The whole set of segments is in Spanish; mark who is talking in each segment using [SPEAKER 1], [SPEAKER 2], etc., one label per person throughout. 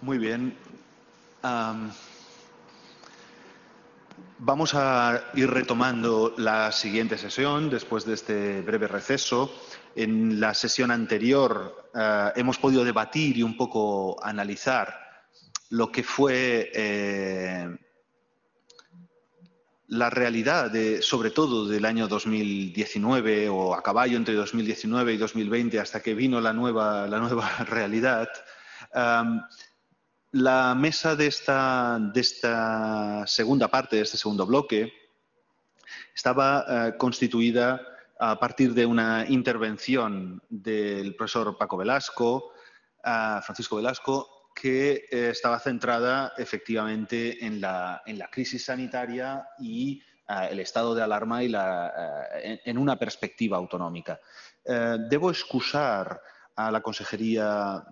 [SPEAKER 1] Muy bien. Vamos a ir retomando la siguiente sesión después de este breve receso. En la sesión anterior hemos podido debatir y un poco analizar lo que fue la realidad, sobre todo del año 2019 o a caballo entre 2019 y 2020 hasta que vino la nueva realidad. La mesa de esta segunda parte, de este segundo bloque, estaba constituida a partir de una intervención del profesor Francisco Velasco, que estaba centrada efectivamente en la crisis sanitaria y el estado de alarma y en una perspectiva autonómica. Debo excusar a la Consejería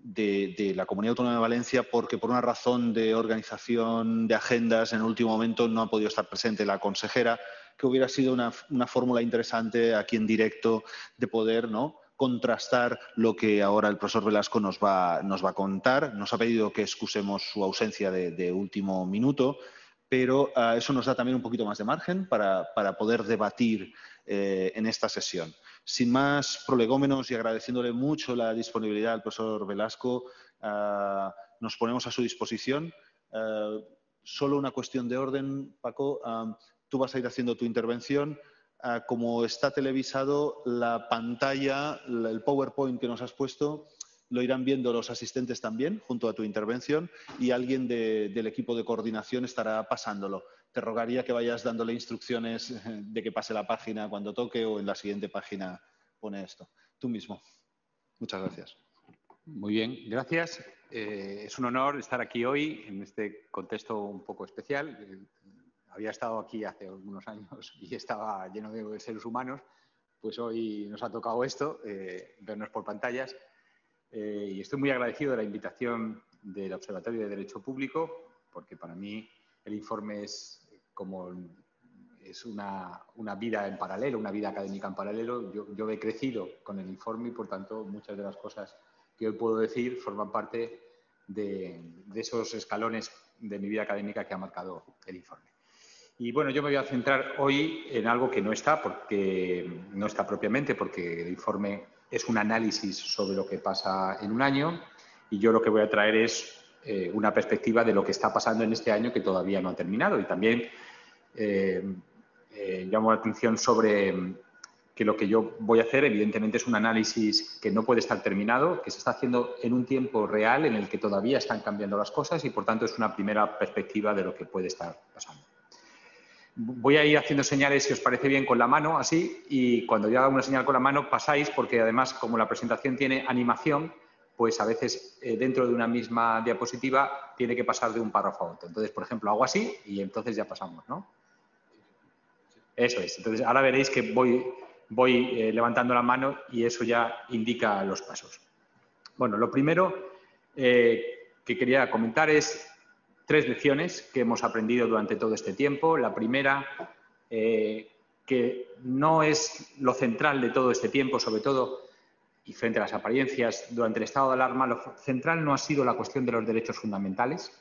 [SPEAKER 1] de la Comunidad Autónoma de Valencia porque por una razón de organización de agendas en el último momento no ha podido estar presente la consejera, que hubiera sido una fórmula interesante aquí en directo de poder, ¿no?, contrastar lo que ahora el profesor Velasco nos va a contar. Nos ha pedido que excusemos su ausencia de último minuto, pero eso nos da también un poquito más de margen para poder debatir en esta sesión. Sin más prolegómenos y agradeciéndole mucho la disponibilidad al profesor Velasco, nos ponemos a su disposición. Solo una cuestión de orden, Paco. Tú vas a ir haciendo tu intervención. Como está televisado, la pantalla, el PowerPoint que nos has puesto, lo irán viendo los asistentes también, junto a tu intervención, y alguien del equipo de coordinación estará pasándolo. Te rogaría que vayas dándole instrucciones de que pase la página cuando toque o en la siguiente página pone esto. Tú mismo. Muchas gracias.
[SPEAKER 2] Muy bien, gracias. Es un honor estar aquí hoy en este contexto un poco especial. Había estado aquí hace algunos años y estaba lleno de seres humanos. Pues hoy nos ha tocado esto, vernos por pantallas. Y estoy muy agradecido de la invitación del Observatorio de Derecho Público, porque para mí el informe es una vida en paralelo, una vida académica en paralelo. Yo he crecido con el informe y, por tanto, muchas de las cosas que hoy puedo decir forman parte de esos escalones de mi vida académica que ha marcado el informe. Y bueno, yo me voy a centrar hoy en algo que no está propiamente, porque el informe es un análisis sobre lo que pasa en un año, y yo lo que voy a traer es una perspectiva de lo que está pasando en este año que todavía no ha terminado. Y también llamo la atención sobre que lo que yo voy a hacer, evidentemente, es un análisis que no puede estar terminado, que se está haciendo en un tiempo real en el que todavía están cambiando las cosas y, por tanto, es una primera perspectiva de lo que puede estar pasando. Voy a ir haciendo señales, si os parece bien, con la mano, así, y cuando yo haga una señal con la mano pasáis, porque además, como la presentación tiene animación, pues a veces dentro de una misma diapositiva tiene que pasar de un párrafo a otro. Entonces, por ejemplo, hago así y entonces ya pasamos, ¿no? Eso es. Entonces, ahora veréis que voy levantando la mano y eso ya indica los pasos. Bueno, lo primero que quería comentar es 3 lecciones que hemos aprendido durante todo este tiempo. La primera, que no es lo central de todo este tiempo, sobre todo, y frente a las apariencias, durante el estado de alarma, lo central no ha sido la cuestión de los derechos fundamentales,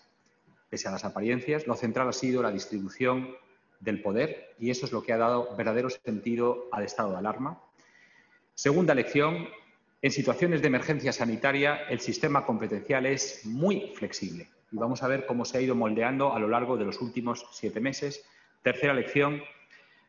[SPEAKER 2] pese a las apariencias. Lo central ha sido la distribución del poder, y eso es lo que ha dado verdadero sentido al estado de alarma. Segunda lección, en situaciones de emergencia sanitaria el sistema competencial es muy flexible y vamos a ver cómo se ha ido moldeando a lo largo de los últimos 7 meses. Tercera lección,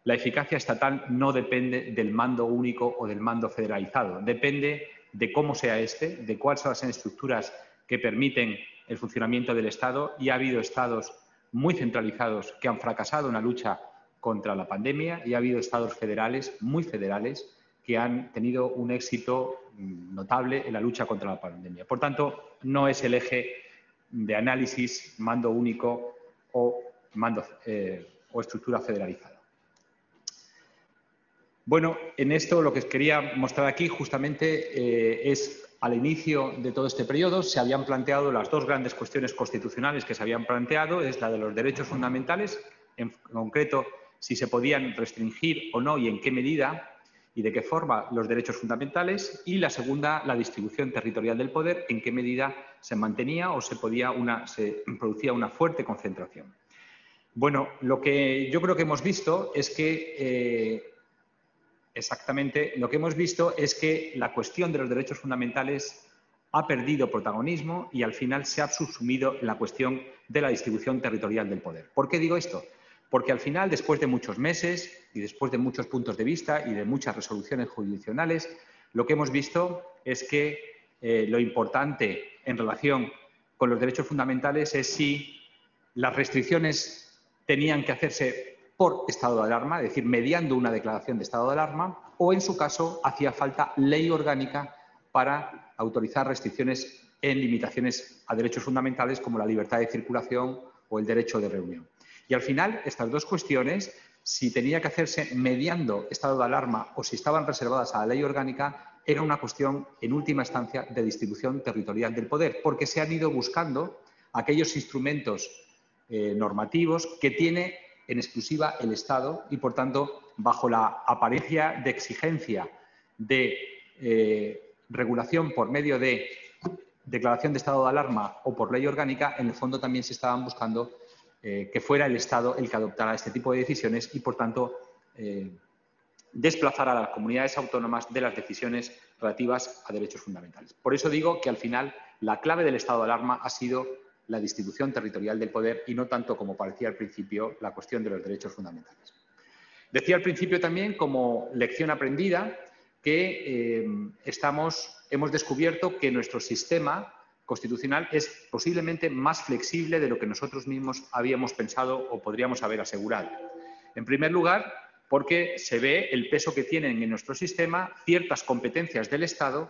[SPEAKER 2] la eficacia estatal no depende del mando único o del mando federalizado, depende de cómo sea este, de cuáles son las estructuras que permiten el funcionamiento del Estado, y ha habido estados muy centralizados que han fracasado en la lucha contra la pandemia y ha habido estados federales, muy federales, que han tenido un éxito notable en la lucha contra la pandemia. Por tanto, no es el eje de análisis mando único o estructura federalizada. Bueno, en esto lo que os quería mostrar aquí justamente es al inicio de todo este periodo se habían planteado las 2 grandes cuestiones constitucionales que se habían planteado, es la de los derechos fundamentales, en concreto si se podían restringir o no y en qué medida, y de qué forma los derechos fundamentales, y la segunda, la distribución territorial del poder, en qué medida se mantenía o se producía una fuerte concentración. Bueno, lo que yo creo que hemos visto es que la cuestión de los derechos fundamentales ha perdido protagonismo y al final se ha subsumido en la cuestión de la distribución territorial del poder. ¿Por qué digo esto? Porque al final, después de muchos meses y después de muchos puntos de vista y de muchas resoluciones jurisdiccionales, lo que hemos visto es que lo importante en relación con los derechos fundamentales es si las restricciones tenían que hacerse por estado de alarma, es decir, mediando una declaración de estado de alarma, o en su caso hacía falta ley orgánica para autorizar restricciones en limitaciones a derechos fundamentales como la libertad de circulación o el derecho de reunión. Y al final, estas dos cuestiones, si tenía que hacerse mediando estado de alarma o si estaban reservadas a la ley orgánica, era una cuestión, en última instancia, de distribución territorial del poder, porque se han ido buscando aquellos instrumentos normativos que tiene en exclusiva el Estado y, por tanto, bajo la apariencia de exigencia de regulación por medio de declaración de estado de alarma o por ley orgánica, en el fondo también se estaban buscando que fuera el Estado el que adoptara este tipo de decisiones y, por tanto, desplazar a las comunidades autónomas de las decisiones relativas a derechos fundamentales. Por eso digo que, al final, la clave del estado de alarma ha sido la distribución territorial del poder y no tanto, como parecía al principio, la cuestión de los derechos fundamentales. Decía al principio también, como lección aprendida, que hemos descubierto que nuestro sistema constitucional es posiblemente más flexible de lo que nosotros mismos habíamos pensado o podríamos haber asegurado. En primer lugar, porque se ve el peso que tienen en nuestro sistema ciertas competencias del Estado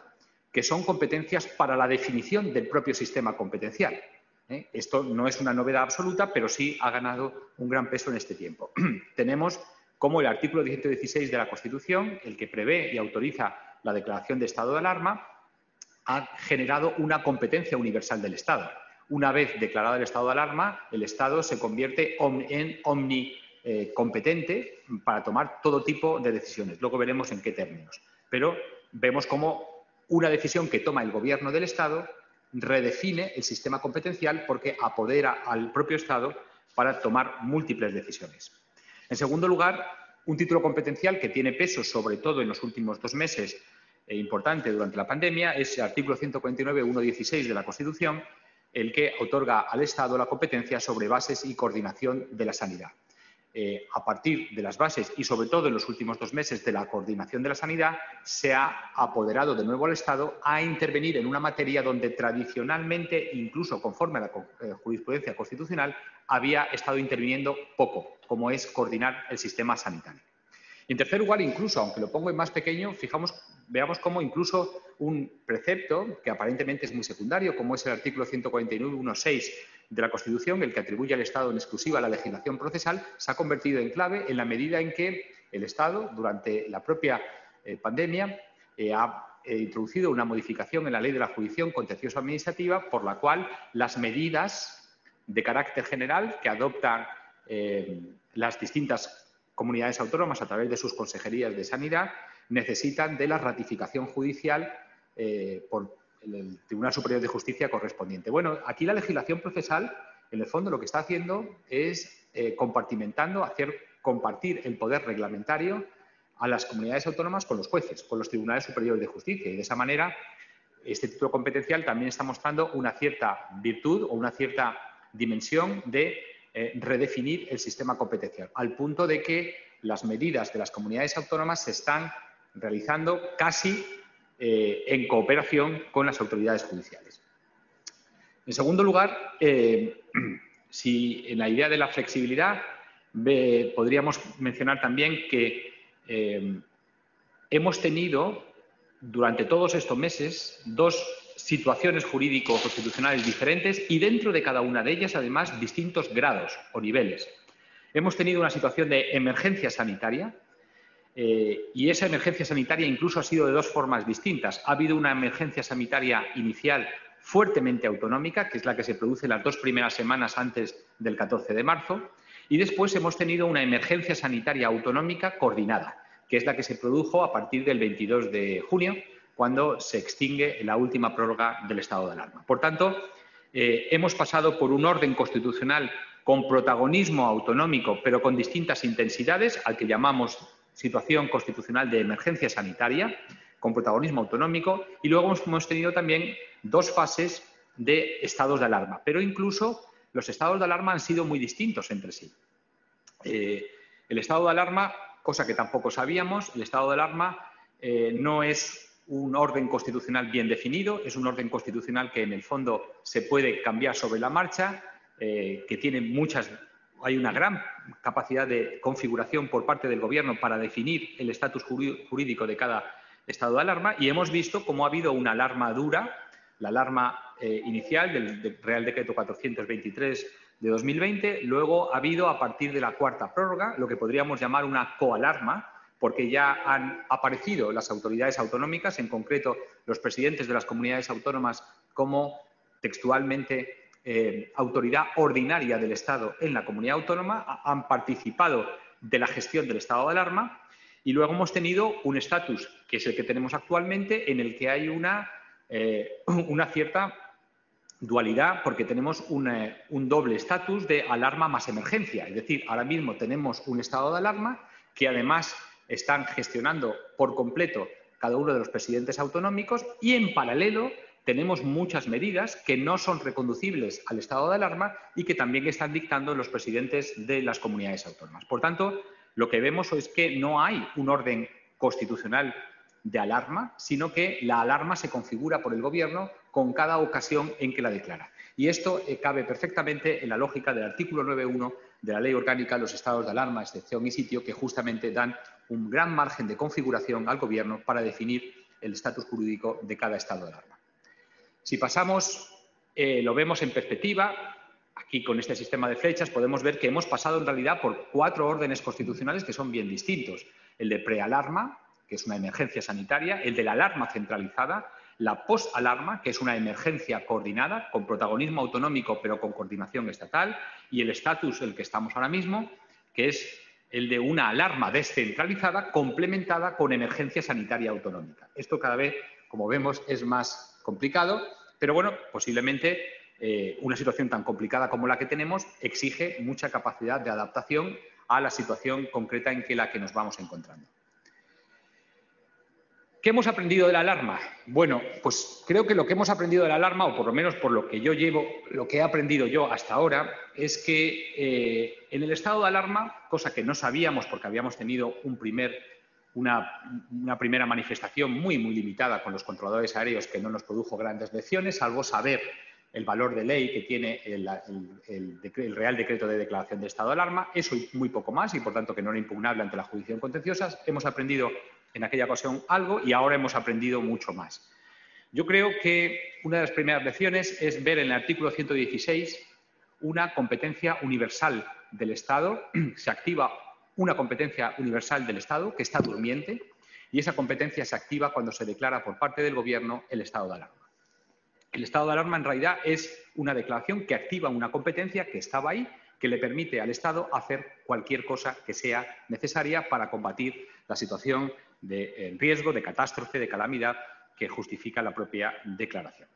[SPEAKER 2] que son competencias para la definición del propio sistema competencial. Esto no es una novedad absoluta, pero sí ha ganado un gran peso en este tiempo. Tenemos como el artículo 116 de la Constitución, el que prevé y autoriza la declaración de estado de alarma, ha generado una competencia universal del Estado. Una vez declarado el estado de alarma, el Estado se convierte en omnicompetente para tomar todo tipo de decisiones. Luego veremos en qué términos. Pero vemos cómo una decisión que toma el Gobierno del Estado redefine el sistema competencial porque apodera al propio Estado para tomar múltiples decisiones. En segundo lugar, un título competencial que tiene peso, sobre todo en los últimos 2 meses, importante durante la pandemia, es el artículo 149.1.16 de la Constitución, el que otorga al Estado la competencia sobre bases y coordinación de la sanidad. A partir de las bases y, sobre todo, en los últimos 2 meses de la coordinación de la sanidad, se ha apoderado de nuevo al Estado a intervenir en una materia donde tradicionalmente, incluso conforme a la jurisprudencia constitucional, había estado interviniendo poco, como es coordinar el sistema sanitario. Y en tercer lugar, incluso, aunque lo pongo en más pequeño, veamos cómo incluso un precepto, que aparentemente es muy secundario, como es el artículo 149.1.6 de la Constitución, el que atribuye al Estado en exclusiva la legislación procesal, se ha convertido en clave en la medida en que el Estado, durante la propia pandemia, ha introducido una modificación en la Ley de la Jurisdicción Contencioso-Administrativa por la cual las medidas de carácter general que adoptan las distintas comunidades autónomas a través de sus consejerías de sanidad necesitan de la ratificación judicial por el Tribunal Superior de Justicia correspondiente. Bueno, aquí la legislación procesal, en el fondo, lo que está haciendo es compartimentando, hacer compartir el poder reglamentario a las comunidades autónomas con los jueces, con los Tribunales Superiores de Justicia. Y de esa manera, este título competencial también está mostrando una cierta virtud o una cierta dimensión de redefinir el sistema competencial, al punto de que las medidas de las comunidades autónomas se están realizando casi en cooperación con las autoridades judiciales. En segundo lugar, si en la idea de la flexibilidad podríamos mencionar también que hemos tenido durante todos estos meses 2 situaciones jurídico-constitucionales diferentes y dentro de cada una de ellas, además, distintos grados o niveles. Hemos tenido una situación de emergencia sanitaria y esa emergencia sanitaria incluso ha sido de 2 formas distintas. Ha habido una emergencia sanitaria inicial fuertemente autonómica, que es la que se produce las 2 primeras semanas antes del 14 de marzo, y después hemos tenido una emergencia sanitaria autonómica coordinada, que es la que se produjo a partir del 22 de junio, cuando se extingue la última prórroga del estado de alarma. Por tanto, hemos pasado por un orden constitucional con protagonismo autonómico, pero con distintas intensidades, al que llamamos situación constitucional de emergencia sanitaria, con protagonismo autonómico, y luego hemos tenido también dos fases de estados de alarma, pero incluso los estados de alarma han sido muy distintos entre sí. El estado de alarma, cosa que tampoco sabíamos, el estado de alarma no es un orden constitucional bien definido, es un orden constitucional que en el fondo se puede cambiar sobre la marcha, que tiene hay una gran capacidad de configuración por parte del Gobierno para definir el estatus jurídico de cada estado de alarma, y hemos visto cómo ha habido una alarma dura, la alarma inicial del Real Decreto 423 de 2020, luego ha habido, a partir de la cuarta prórroga, lo que podríamos llamar una coalarma, porque ya han aparecido las autoridades autonómicas, en concreto los presidentes de las comunidades autónomas, como textualmente autoridad ordinaria del Estado en la comunidad autónoma, han participado de la gestión del estado de alarma, y luego hemos tenido un estatus, que es el que tenemos actualmente, en el que hay una cierta dualidad, porque tenemos un doble estatus de alarma más emergencia. Es decir, ahora mismo tenemos un estado de alarma que además están gestionando por completo cada uno de los presidentes autonómicos, y en paralelo tenemos muchas medidas que no son reconducibles al estado de alarma y que también están dictando los presidentes de las comunidades autónomas. Por tanto, lo que vemos es que no hay un orden constitucional de alarma, sino que la alarma se configura por el Gobierno con cada ocasión en que la declara. Y esto cabe perfectamente en la lógica del artículo 9.1 de la Ley Orgánica de los Estados de Alarma, excepción y sitio, que justamente dan un gran margen de configuración al Gobierno para definir el estatus jurídico de cada estado de alarma. Si pasamos, lo vemos en perspectiva, aquí con este sistema de flechas podemos ver que hemos pasado en realidad por 4 órdenes constitucionales que son bien distintos. El de prealarma, que es una emergencia sanitaria, el de la alarma centralizada, la posalarma, que es una emergencia coordinada, con protagonismo autonómico pero con coordinación estatal, y el estatus, el que estamos ahora mismo, que es el de una alarma descentralizada complementada con emergencia sanitaria autonómica. Esto cada vez, como vemos, es más complicado, pero bueno, posiblemente una situación tan complicada como la que tenemos exige mucha capacidad de adaptación a la situación concreta en la que nos vamos encontrando. ¿Qué hemos aprendido de la alarma? Bueno, pues creo que lo que hemos aprendido de la alarma, o por lo menos por lo que yo llevo, lo que he aprendido yo hasta ahora, es que en el estado de alarma, cosa que no sabíamos porque habíamos tenido una primera manifestación muy limitada con los controladores aéreos, que no nos produjo grandes lecciones, salvo saber el valor de ley que tiene el Real Decreto de Declaración de Estado de Alarma, eso y muy poco más, y por tanto que no era impugnable ante la jurisdicción contenciosa. Hemos aprendido en aquella ocasión algo y ahora hemos aprendido mucho más. Yo creo que una de las primeras lecciones es ver en el artículo 116 una competencia universal del Estado. Se activa una competencia universal del Estado que está durmiente, y esa competencia se activa cuando se declara por parte del Gobierno el estado de alarma. El estado de alarma en realidad es una declaración que activa una competencia que estaba ahí, que le permite al Estado hacer cualquier cosa que sea necesaria para combatir la situación de riesgo, de catástrofe, de calamidad que justifica la propia declaración.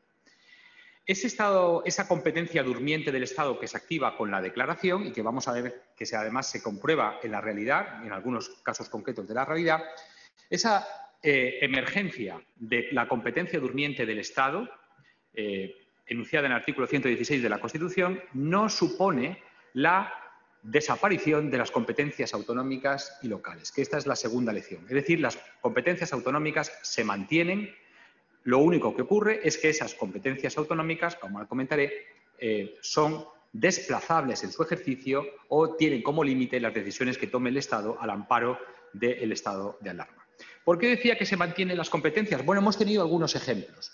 [SPEAKER 2] Esa competencia durmiente del Estado que se activa con la declaración y que vamos a ver que además se comprueba en la realidad, en algunos casos concretos de la realidad, esa emergencia de la competencia durmiente del Estado, enunciada en el artículo 116 de la Constitución, no supone la desaparición de las competencias autonómicas y locales, que esta es la segunda lección. Es decir, las competencias autonómicas se mantienen. Lo único que ocurre es que esas competencias autonómicas, como ahora comentaré, son desplazables en su ejercicio o tienen como límite las decisiones que tome el Estado al amparo del estado de alarma. ¿Por qué decía que se mantienen las competencias? Bueno, hemos tenido algunos ejemplos.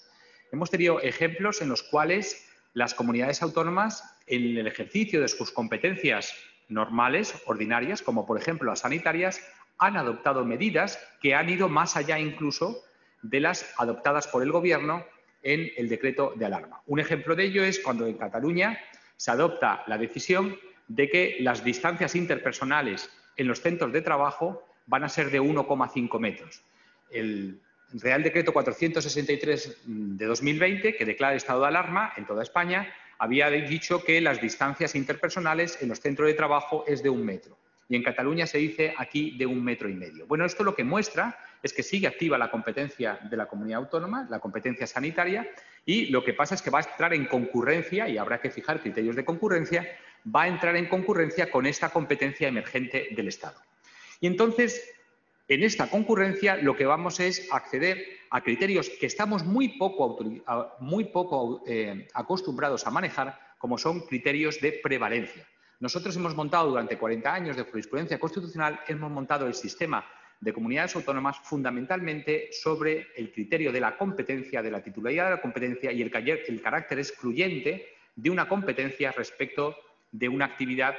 [SPEAKER 2] Hemos tenido ejemplos en los cuales las comunidades autónomas, en el ejercicio de sus competencias normales, ordinarias, como por ejemplo las sanitarias, han adoptado medidas que han ido más allá incluso de las adoptadas por el Gobierno en el decreto de alarma. Un ejemplo de ello es cuando en Cataluña se adopta la decisión de que las distancias interpersonales en los centros de trabajo van a ser de 1,5 metros. El Real Decreto 463 de 2020, que declara estado de alarma en toda España, había dicho que las distancias interpersonales en los centros de trabajo es de 1 metro. Y en Cataluña se dice aquí de 1,5 metros. Bueno, esto lo que muestra es que sigue activa la competencia de la comunidad autónoma, la competencia sanitaria, y lo que pasa es que va a entrar en concurrencia, y habrá que fijar criterios de concurrencia, va a entrar en concurrencia con esta competencia emergente del Estado. Y entonces, en esta concurrencia, lo que vamos es acceder a criterios que estamos muy poco acostumbrados a manejar, como son criterios de prevalencia. Nosotros hemos montado durante 40 años de jurisprudencia constitucional, hemos montado el sistema de comunidades autónomas fundamentalmente sobre el criterio de la competencia, de la titularidad de la competencia y el carácter excluyente de una competencia respecto de una actividad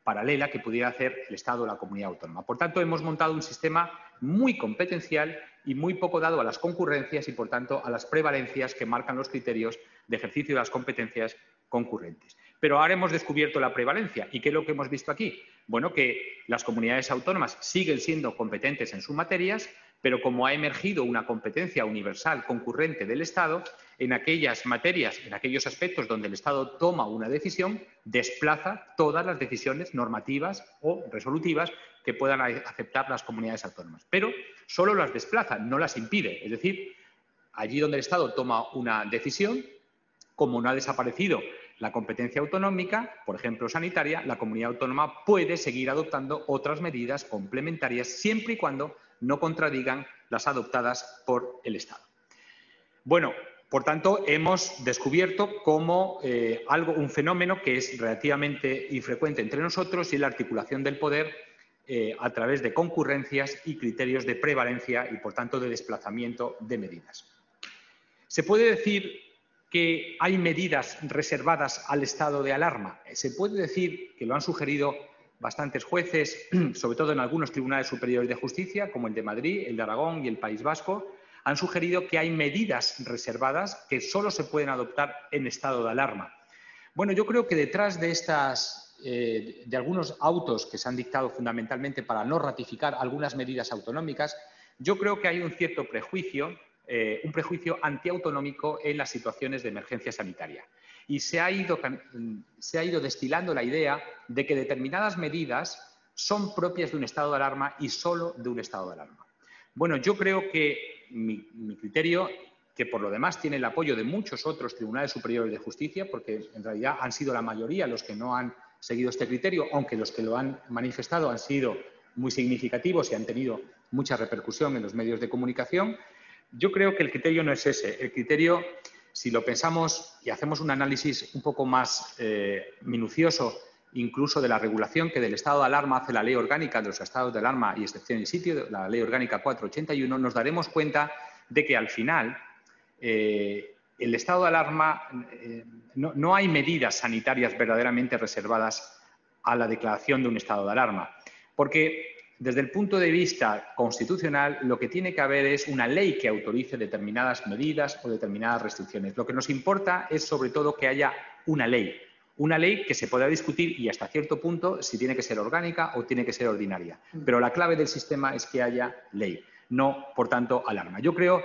[SPEAKER 2] paralela que pudiera hacer el Estado o la comunidad autónoma. Por tanto, hemos montado un sistema muy competencial y muy poco dado a las concurrencias y, por tanto, a las prevalencias que marcan los criterios de ejercicio de las competencias concurrentes. Pero ahora hemos descubierto la prevalencia. ¿Y qué es lo que hemos visto aquí? Bueno, que las comunidades autónomas siguen siendo competentes en sus materias, pero como ha emergido una competencia universal concurrente del Estado, en aquellas materias, en aquellos aspectos donde el Estado toma una decisión, desplaza todas las decisiones normativas o resolutivas que puedan aceptar las comunidades autónomas. Pero solo las desplaza, no las impide. Es decir, allí donde el Estado toma una decisión, como no ha desaparecido la competencia autonómica, por ejemplo sanitaria, la comunidad autónoma puede seguir adoptando otras medidas complementarias siempre y cuando no contradigan las adoptadas por el Estado. Bueno, por tanto, hemos descubierto como un fenómeno que es relativamente infrecuente entre nosotros y la articulación del poder a través de concurrencias y criterios de prevalencia y, por tanto, de desplazamiento de medidas. Se puede decir que hay medidas reservadas al estado de alarma. Se puede decir, que lo han sugerido bastantes jueces, sobre todo en algunos tribunales superiores de justicia, como el de Madrid, el de Aragón y el País Vasco, han sugerido que hay medidas reservadas que solo se pueden adoptar en estado de alarma. Bueno, yo creo que detrás de de algunos autos que se han dictado fundamentalmente para no ratificar algunas medidas autonómicas, yo creo que hay un cierto prejuicio, un prejuicio antiautonómico en las situaciones de emergencia sanitaria. Y se ha ido destilando la idea de que determinadas medidas son propias de un estado de alarma y solo de un estado de alarma. Bueno, yo creo que mi criterio, que por lo demás tiene el apoyo de muchos otros tribunales superiores de justicia, porque en realidad han sido la mayoría los que no han seguido este criterio, aunque los que lo han manifestado han sido muy significativos y han tenido mucha repercusión en los medios de comunicación. Yo creo que el criterio no es ese. El criterio, si lo pensamos y hacemos un análisis un poco más minucioso, incluso de la regulación que del estado de alarma hace la Ley Orgánica de los Estados de Alarma y Excepción y Sitio, la Ley Orgánica 481, nos daremos cuenta de que al final el estado de alarma no hay medidas sanitarias verdaderamente reservadas a la declaración de un estado de alarma, porque desde el punto de vista constitucional lo que tiene que haber es una ley que autorice determinadas medidas o determinadas restricciones. Lo que nos importa es sobre todo que haya una ley que se pueda discutir y hasta cierto punto si tiene que ser orgánica o tiene que ser ordinaria. Pero la clave del sistema es que haya ley, no, por tanto, alarma. Yo creo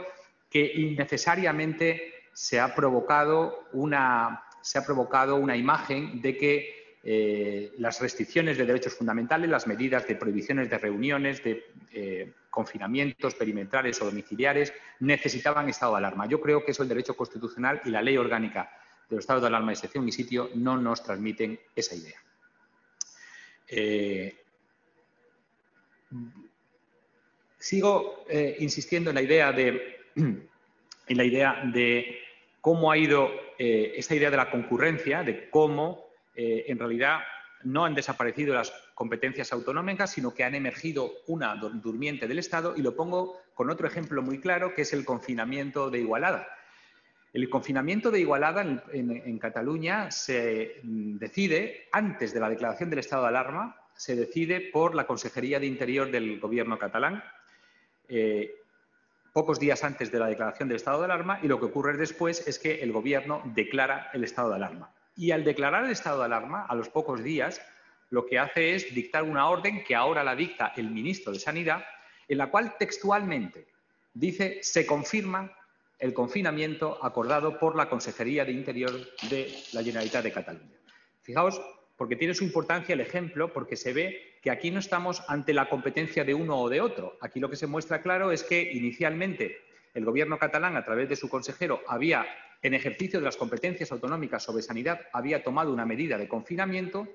[SPEAKER 2] que innecesariamente se ha provocado una imagen de que las restricciones de derechos fundamentales, las medidas de prohibiciones de reuniones, de confinamientos perimetrales o domiciliares, necesitaban estado de alarma. Yo creo que eso el derecho constitucional y la Ley Orgánica de los estados de alarma, excepción y sitio no nos transmiten esa idea. Sigo insistiendo en la idea de cómo ha ido esta idea de la concurrencia, de cómo en realidad no han desaparecido las competencias autonómicas, sino que han emergido una durmiente del Estado, y lo pongo con otro ejemplo muy claro, que es el confinamiento de Igualada. El confinamiento de Igualada en Cataluña se decide, antes de la declaración del estado de alarma, se decide por la Consejería de Interior del Gobierno catalán, pocos días antes de la declaración del estado de alarma, y lo que ocurre después es que el Gobierno declara el estado de alarma. Y al declarar el estado de alarma, a los pocos días, lo que hace es dictar una orden que ahora la dicta el ministro de Sanidad, en la cual textualmente dice: se confirma el confinamiento acordado por la Consejería de Interior de la Generalitat de Cataluña. Fijaos, porque tiene su importancia el ejemplo, porque se ve que aquí no estamos ante la competencia de uno o de otro. Aquí lo que se muestra claro es que inicialmente el Gobierno catalán, a través de su consejero, había, en ejercicio de las competencias autonómicas sobre sanidad, había tomado una medida de confinamiento,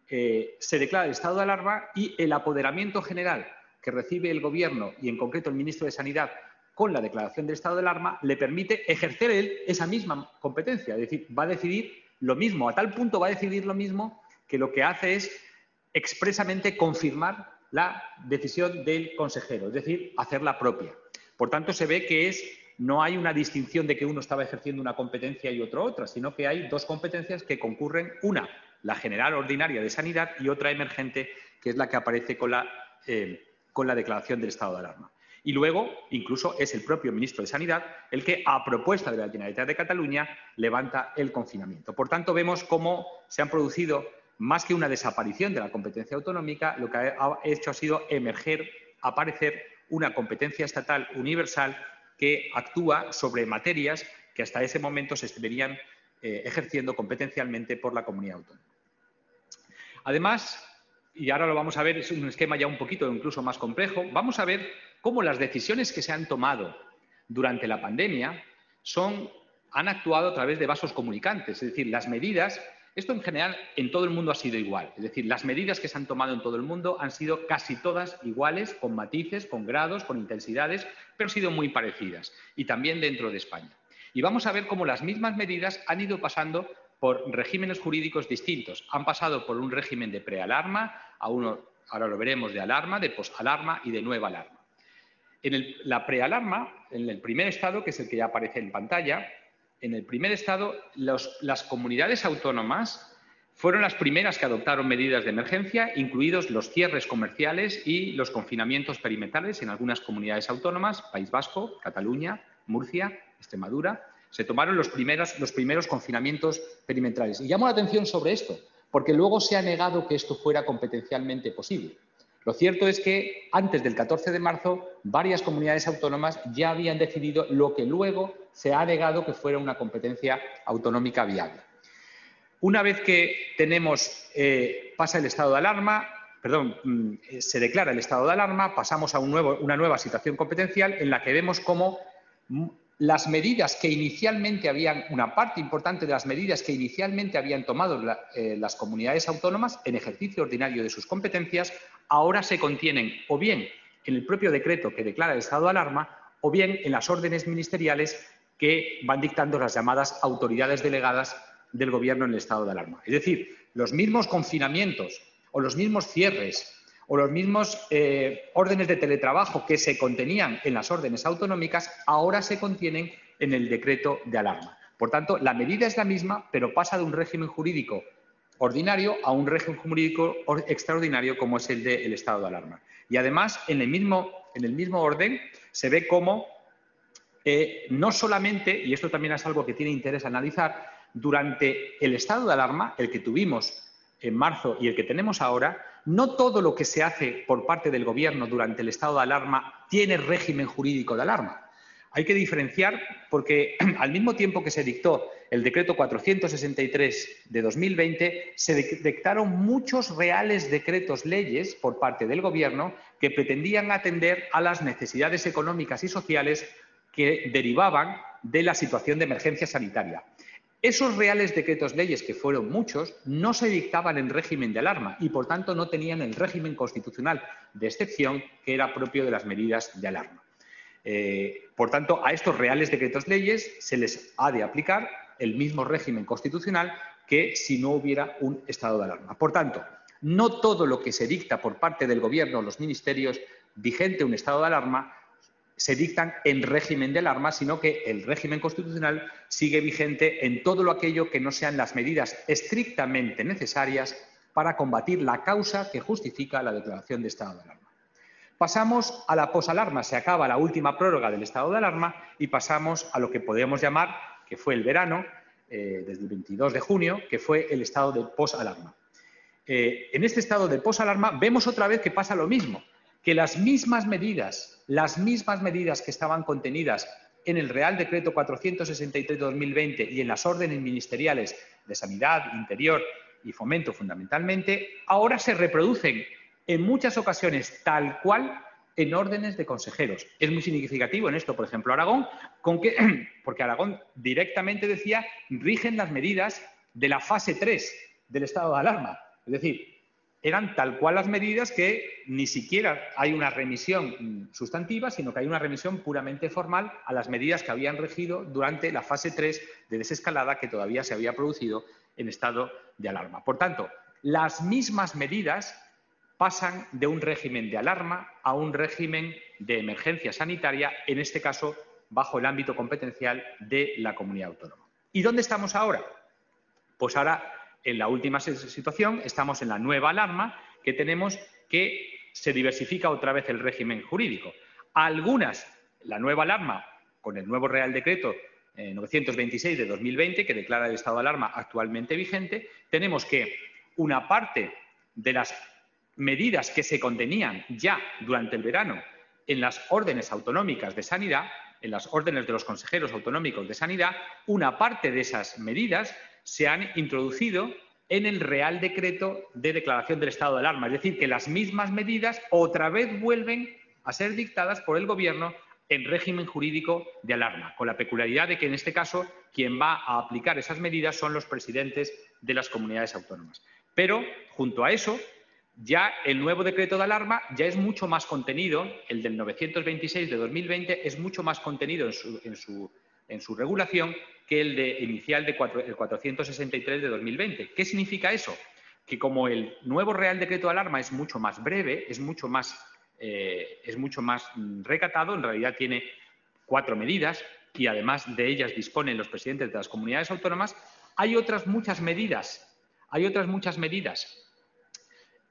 [SPEAKER 2] se declara el estado de alarma y el apoderamiento general que recibe el Gobierno y, en concreto, el ministro de Sanidad, con la declaración del estado de alarma, le permite ejercer él esa misma competencia. Es decir, va a decidir lo mismo, a tal punto va a decidir lo mismo que lo que hace es expresamente confirmar la decisión del consejero, es decir, hacerla propia. Por tanto, se ve que no hay una distinción de que uno estaba ejerciendo una competencia y otro otra, sino que hay dos competencias que concurren, una, la general ordinaria de sanidad, y otra emergente, que es la que aparece con la declaración del estado de alarma. Y luego, incluso, es el propio ministro de Sanidad el que, a propuesta de la Generalitat de Cataluña, levanta el confinamiento. Por tanto, vemos cómo se han producido, más que una desaparición de la competencia autonómica, lo que ha hecho ha sido aparecer una competencia estatal universal que actúa sobre materias que hasta ese momento se estarían ejerciendo competencialmente por la comunidad autónoma. Además, y ahora lo vamos a ver, es un esquema ya un poquito incluso más complejo, vamos a ver cómo las decisiones que se han tomado durante la pandemia han actuado a través de vasos comunicantes, es decir, las medidas. Esto en general en todo el mundo ha sido igual, es decir, las medidas que se han tomado en todo el mundo han sido casi todas iguales, con matices, con grados, con intensidades, pero han sido muy parecidas, y también dentro de España. Y vamos a ver cómo las mismas medidas han ido pasando por regímenes jurídicos distintos. Han pasado por un régimen de prealarma, a uno, ahora lo veremos, de alarma, de posalarma y de nueva alarma. En la prealarma, en el primer estado, que es el que ya aparece en pantalla, en el primer estado, las comunidades autónomas fueron las primeras que adoptaron medidas de emergencia, incluidos los cierres comerciales y los confinamientos perimetrales en algunas comunidades autónomas, País Vasco, Cataluña, Murcia, Extremadura. Se tomaron los primeros confinamientos perimetrales. Y llamo la atención sobre esto, porque luego se ha negado que esto fuera competencialmente posible. Lo cierto es que antes del 14 de marzo varias comunidades autónomas ya habían decidido lo que luego se ha negado que fuera una competencia autonómica viable. Una vez que pasa el estado de alarma, se declara el estado de alarma, pasamos a una nueva situación competencial en la que vemos cómo las medidas que inicialmente una parte importante de las medidas que inicialmente habían tomado las comunidades autónomas en ejercicio ordinario de sus competencias, ahora se contienen o bien en el propio decreto que declara el estado de alarma o bien en las órdenes ministeriales que van dictando las llamadas autoridades delegadas del Gobierno en el estado de alarma. Es decir, los mismos confinamientos o los mismos cierres o los mismos órdenes de teletrabajo que se contenían en las órdenes autonómicas, ahora se contienen en el decreto de alarma. Por tanto, la medida es la misma, pero pasa de un régimen jurídico ordinario a un régimen jurídico extraordinario como es el del estado de alarma. Y además, en el mismo orden, se ve cómo no solamente, y esto también es algo que tiene interés analizar, durante el estado de alarma, el que tuvimos en marzo y el que tenemos ahora, no todo lo que se hace por parte del Gobierno durante el estado de alarma tiene régimen jurídico de alarma. Hay que diferenciar porque al mismo tiempo que se dictó el decreto 463 de 2020, se dictaron muchos reales decretos leyes por parte del Gobierno que pretendían atender a las necesidades económicas y sociales que derivaban de la situación de emergencia sanitaria. Esos reales decretos leyes, que fueron muchos, no se dictaban en régimen de alarma y, por tanto, no tenían el régimen constitucional de excepción que era propio de las medidas de alarma. Por tanto, a estos reales decretos leyes se les ha de aplicar el mismo régimen constitucional que si no hubiera un estado de alarma. Por tanto, no todo lo que se dicta por parte del Gobierno o los ministerios vigente un estado de alarma se dictan en régimen de alarma, sino que el régimen constitucional sigue vigente en todo aquello que no sean las medidas estrictamente necesarias para combatir la causa que justifica la declaración de estado de alarma. Pasamos a la posalarma, se acaba la última prórroga del estado de alarma y pasamos a lo que podríamos llamar, que fue el verano, desde el 22 de junio, que fue el estado de posalarma. en este estado de posalarma vemos otra vez que pasa lo mismo, que las mismas medidas que estaban contenidas en el Real Decreto 463/2020 y en las órdenes ministeriales de Sanidad, Interior y Fomento fundamentalmente, ahora se reproducen en muchas ocasiones tal cual en órdenes de consejeros. Es muy significativo en esto, por ejemplo, Aragón, porque Aragón directamente decía rigen las medidas de la fase 3 del estado de alarma. Es decir, eran tal cual las medidas que ni siquiera hay una remisión sustantiva, sino que hay una remisión puramente formal a las medidas que habían regido durante la fase 3 de desescalada que todavía se había producido en estado de alarma. Por tanto, las mismas medidas pasan de un régimen de alarma a un régimen de emergencia sanitaria, en este caso bajo el ámbito competencial de la comunidad autónoma. ¿Y dónde estamos ahora? Pues ahora, en la última situación, estamos en la nueva alarma, que tenemos que se diversifica otra vez el régimen jurídico. La nueva alarma, con el nuevo Real Decreto 926 de 2020, que declara el estado de alarma actualmente vigente, tenemos que una parte de las medidas que se contenían ya durante el verano en las órdenes autonómicas de sanidad, en las órdenes de los consejeros autonómicos de sanidad, una parte de esas medidas se han introducido en el Real Decreto de declaración del estado de alarma. Es decir, que las mismas medidas otra vez vuelven a ser dictadas por el Gobierno en régimen jurídico de alarma, con la peculiaridad de que en este caso quien va a aplicar esas medidas son los presidentes de las comunidades autónomas. Pero, junto a eso, ya el nuevo decreto de alarma ya es mucho más contenido, el del 926 de 2020 es mucho más contenido en su regulación que el inicial el 463 de 2020. ¿Qué significa eso? Que como el nuevo Real Decreto de alarma es mucho más breve, es mucho más recatado, en realidad tiene 4 medidas y además de ellas disponen los presidentes de las comunidades autónomas, hay otras muchas medidas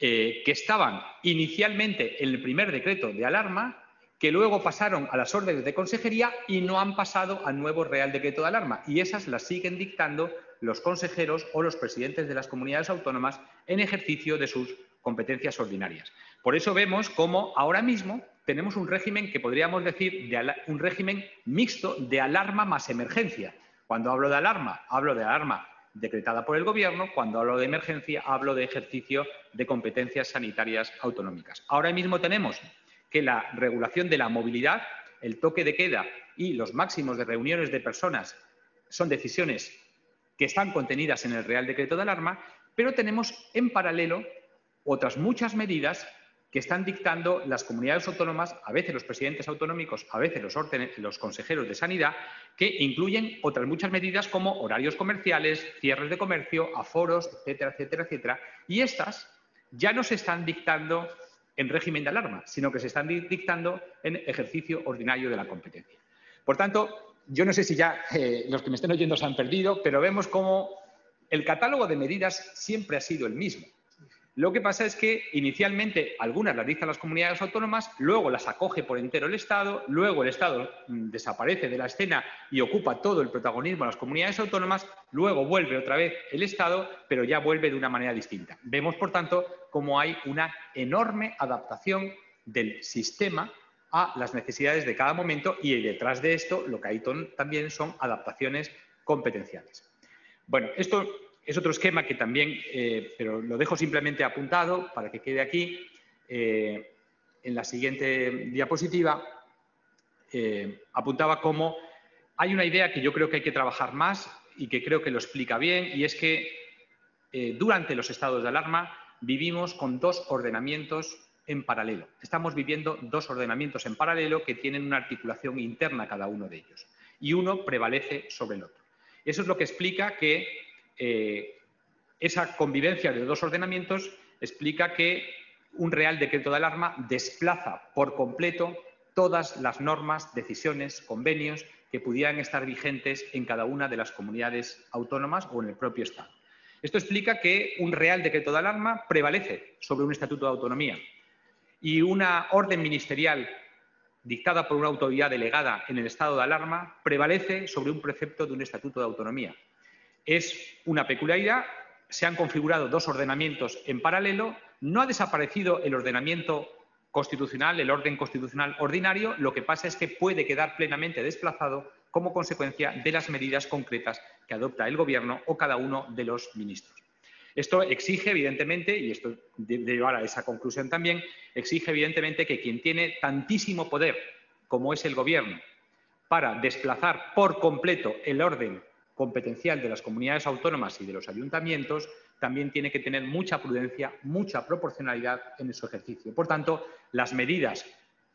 [SPEAKER 2] que estaban inicialmente en el primer decreto de alarma, que luego pasaron a las órdenes de consejería y no han pasado al nuevo Real Decreto de alarma. Y esas las siguen dictando los consejeros o los presidentes de las comunidades autónomas en ejercicio de sus competencias ordinarias. Por eso vemos cómo ahora mismo tenemos un régimen que podríamos decir un régimen mixto de alarma más emergencia. Cuando hablo de alarma decretada por el Gobierno. Cuando hablo de emergencia, hablo de ejercicio de competencias sanitarias autonómicas. Ahora mismo tenemos que la regulación de la movilidad, el toque de queda y los máximos de reuniones de personas son decisiones que están contenidas en el Real Decreto de alarma, pero tenemos en paralelo otras muchas medidas que están dictando las comunidades autónomas, a veces los presidentes autonómicos, a veces los consejeros de sanidad, que incluyen otras muchas medidas como horarios comerciales, cierres de comercio, aforos, etcétera, etcétera, etcétera. Y estas ya no se están dictando en régimen de alarma, sino que se están dictando en ejercicio ordinario de la competencia. Por tanto, yo no sé si ya los que me estén oyendo se han perdido, pero vemos cómo el catálogo de medidas siempre ha sido el mismo. Lo que pasa es que inicialmente algunas las dictan las comunidades autónomas, luego las acoge por entero el Estado, luego el Estado desaparece de la escena y ocupa todo el protagonismo de las comunidades autónomas, luego vuelve otra vez el Estado, pero ya vuelve de una manera distinta. Vemos, por tanto, cómo hay una enorme adaptación del sistema a las necesidades de cada momento y detrás de esto lo que hay también son adaptaciones competenciales. Bueno, esto es otro esquema que también, pero lo dejo simplemente apuntado para que quede aquí. En la siguiente diapositiva apuntaba cómo hay una idea que yo creo que hay que trabajar más y que creo que lo explica bien, y es que durante los estados de alarma vivimos con 2 ordenamientos en paralelo. Estamos viviendo 2 ordenamientos en paralelo que tienen una articulación interna cada uno de ellos y uno prevalece sobre el otro. Eso es lo que explica que esa convivencia de 2 ordenamientos explica que un Real Decreto de alarma desplaza por completo todas las normas, decisiones, convenios que pudieran estar vigentes en cada una de las comunidades autónomas o en el propio Estado. Esto explica que un Real Decreto de alarma prevalece sobre un Estatuto de Autonomía y una orden ministerial dictada por una autoridad delegada en el estado de alarma prevalece sobre un precepto de un Estatuto de Autonomía. Es una peculiaridad se han configurado dos ordenamientos en paralelo, no ha desaparecido el ordenamiento constitucional, el orden constitucional ordinario, lo que pasa es que puede quedar plenamente desplazado como consecuencia de las medidas concretas que adopta el Gobierno o cada uno de los ministros. Esto exige, evidentemente, y esto debe llevar a esa conclusión también, exige, evidentemente, que quien tiene tantísimo poder como es el Gobierno para desplazar por completo el orden competencial de las comunidades autónomas y de los ayuntamientos, también tiene que tener mucha prudencia, mucha proporcionalidad en su ejercicio. Por tanto, las medidas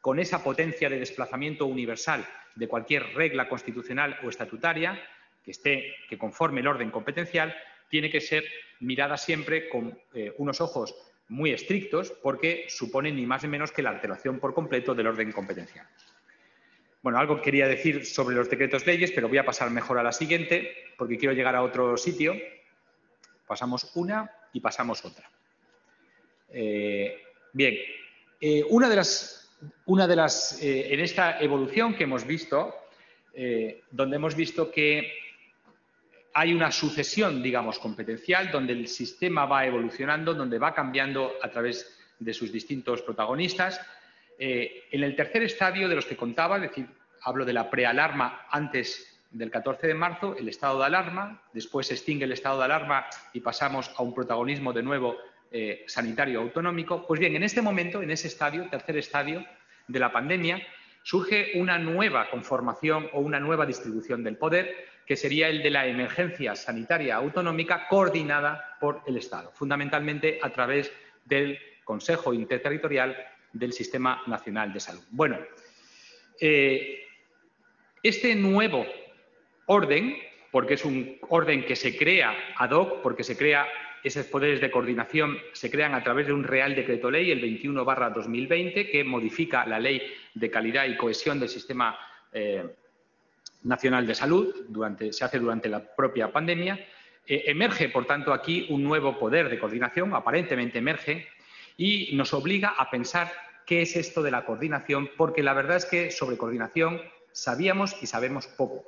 [SPEAKER 2] con esa potencia de desplazamiento universal de cualquier regla constitucional o estatutaria que conforme el orden competencial, tiene que ser mirada siempre con unos ojos muy estrictos, porque suponen ni más ni menos que la alteración por completo del orden competencial. Bueno, algo quería decir sobre los decretos leyes, pero voy a pasar mejor a la siguiente, porque quiero llegar a otro sitio. Pasamos una y pasamos otra. Bien, una de las en esta evolución que hemos visto, donde hemos visto que hay una sucesión, digamos, competencial, donde el sistema va evolucionando, donde va cambiando a través de sus distintos protagonistas. En el tercer estadio de los que contaba, es decir, hablo de la prealarma antes del 14 de marzo, el estado de alarma, después se extingue el estado de alarma y pasamos a un protagonismo de nuevo sanitario autonómico. Pues bien, en este momento, en ese estadio, tercer estadio de la pandemia, surge una nueva conformación o una nueva distribución del poder, que sería el de la emergencia sanitaria autonómica coordinada por el Estado, fundamentalmente a través del Consejo Interterritorial del Sistema Nacional de Salud. Bueno, este nuevo orden, porque es un orden que se crea ad hoc, porque se crea esos poderes de coordinación, se crean a través de un Real Decreto Ley, el 21/2020, que modifica la Ley de Calidad y Cohesión del Sistema Nacional de Salud, se hace durante la propia pandemia. Emerge, por tanto, aquí un nuevo poder de coordinación, aparentemente emerge, y nos obliga a pensar qué es esto de la coordinación, porque la verdad es que sobre coordinación sabíamos y sabemos poco.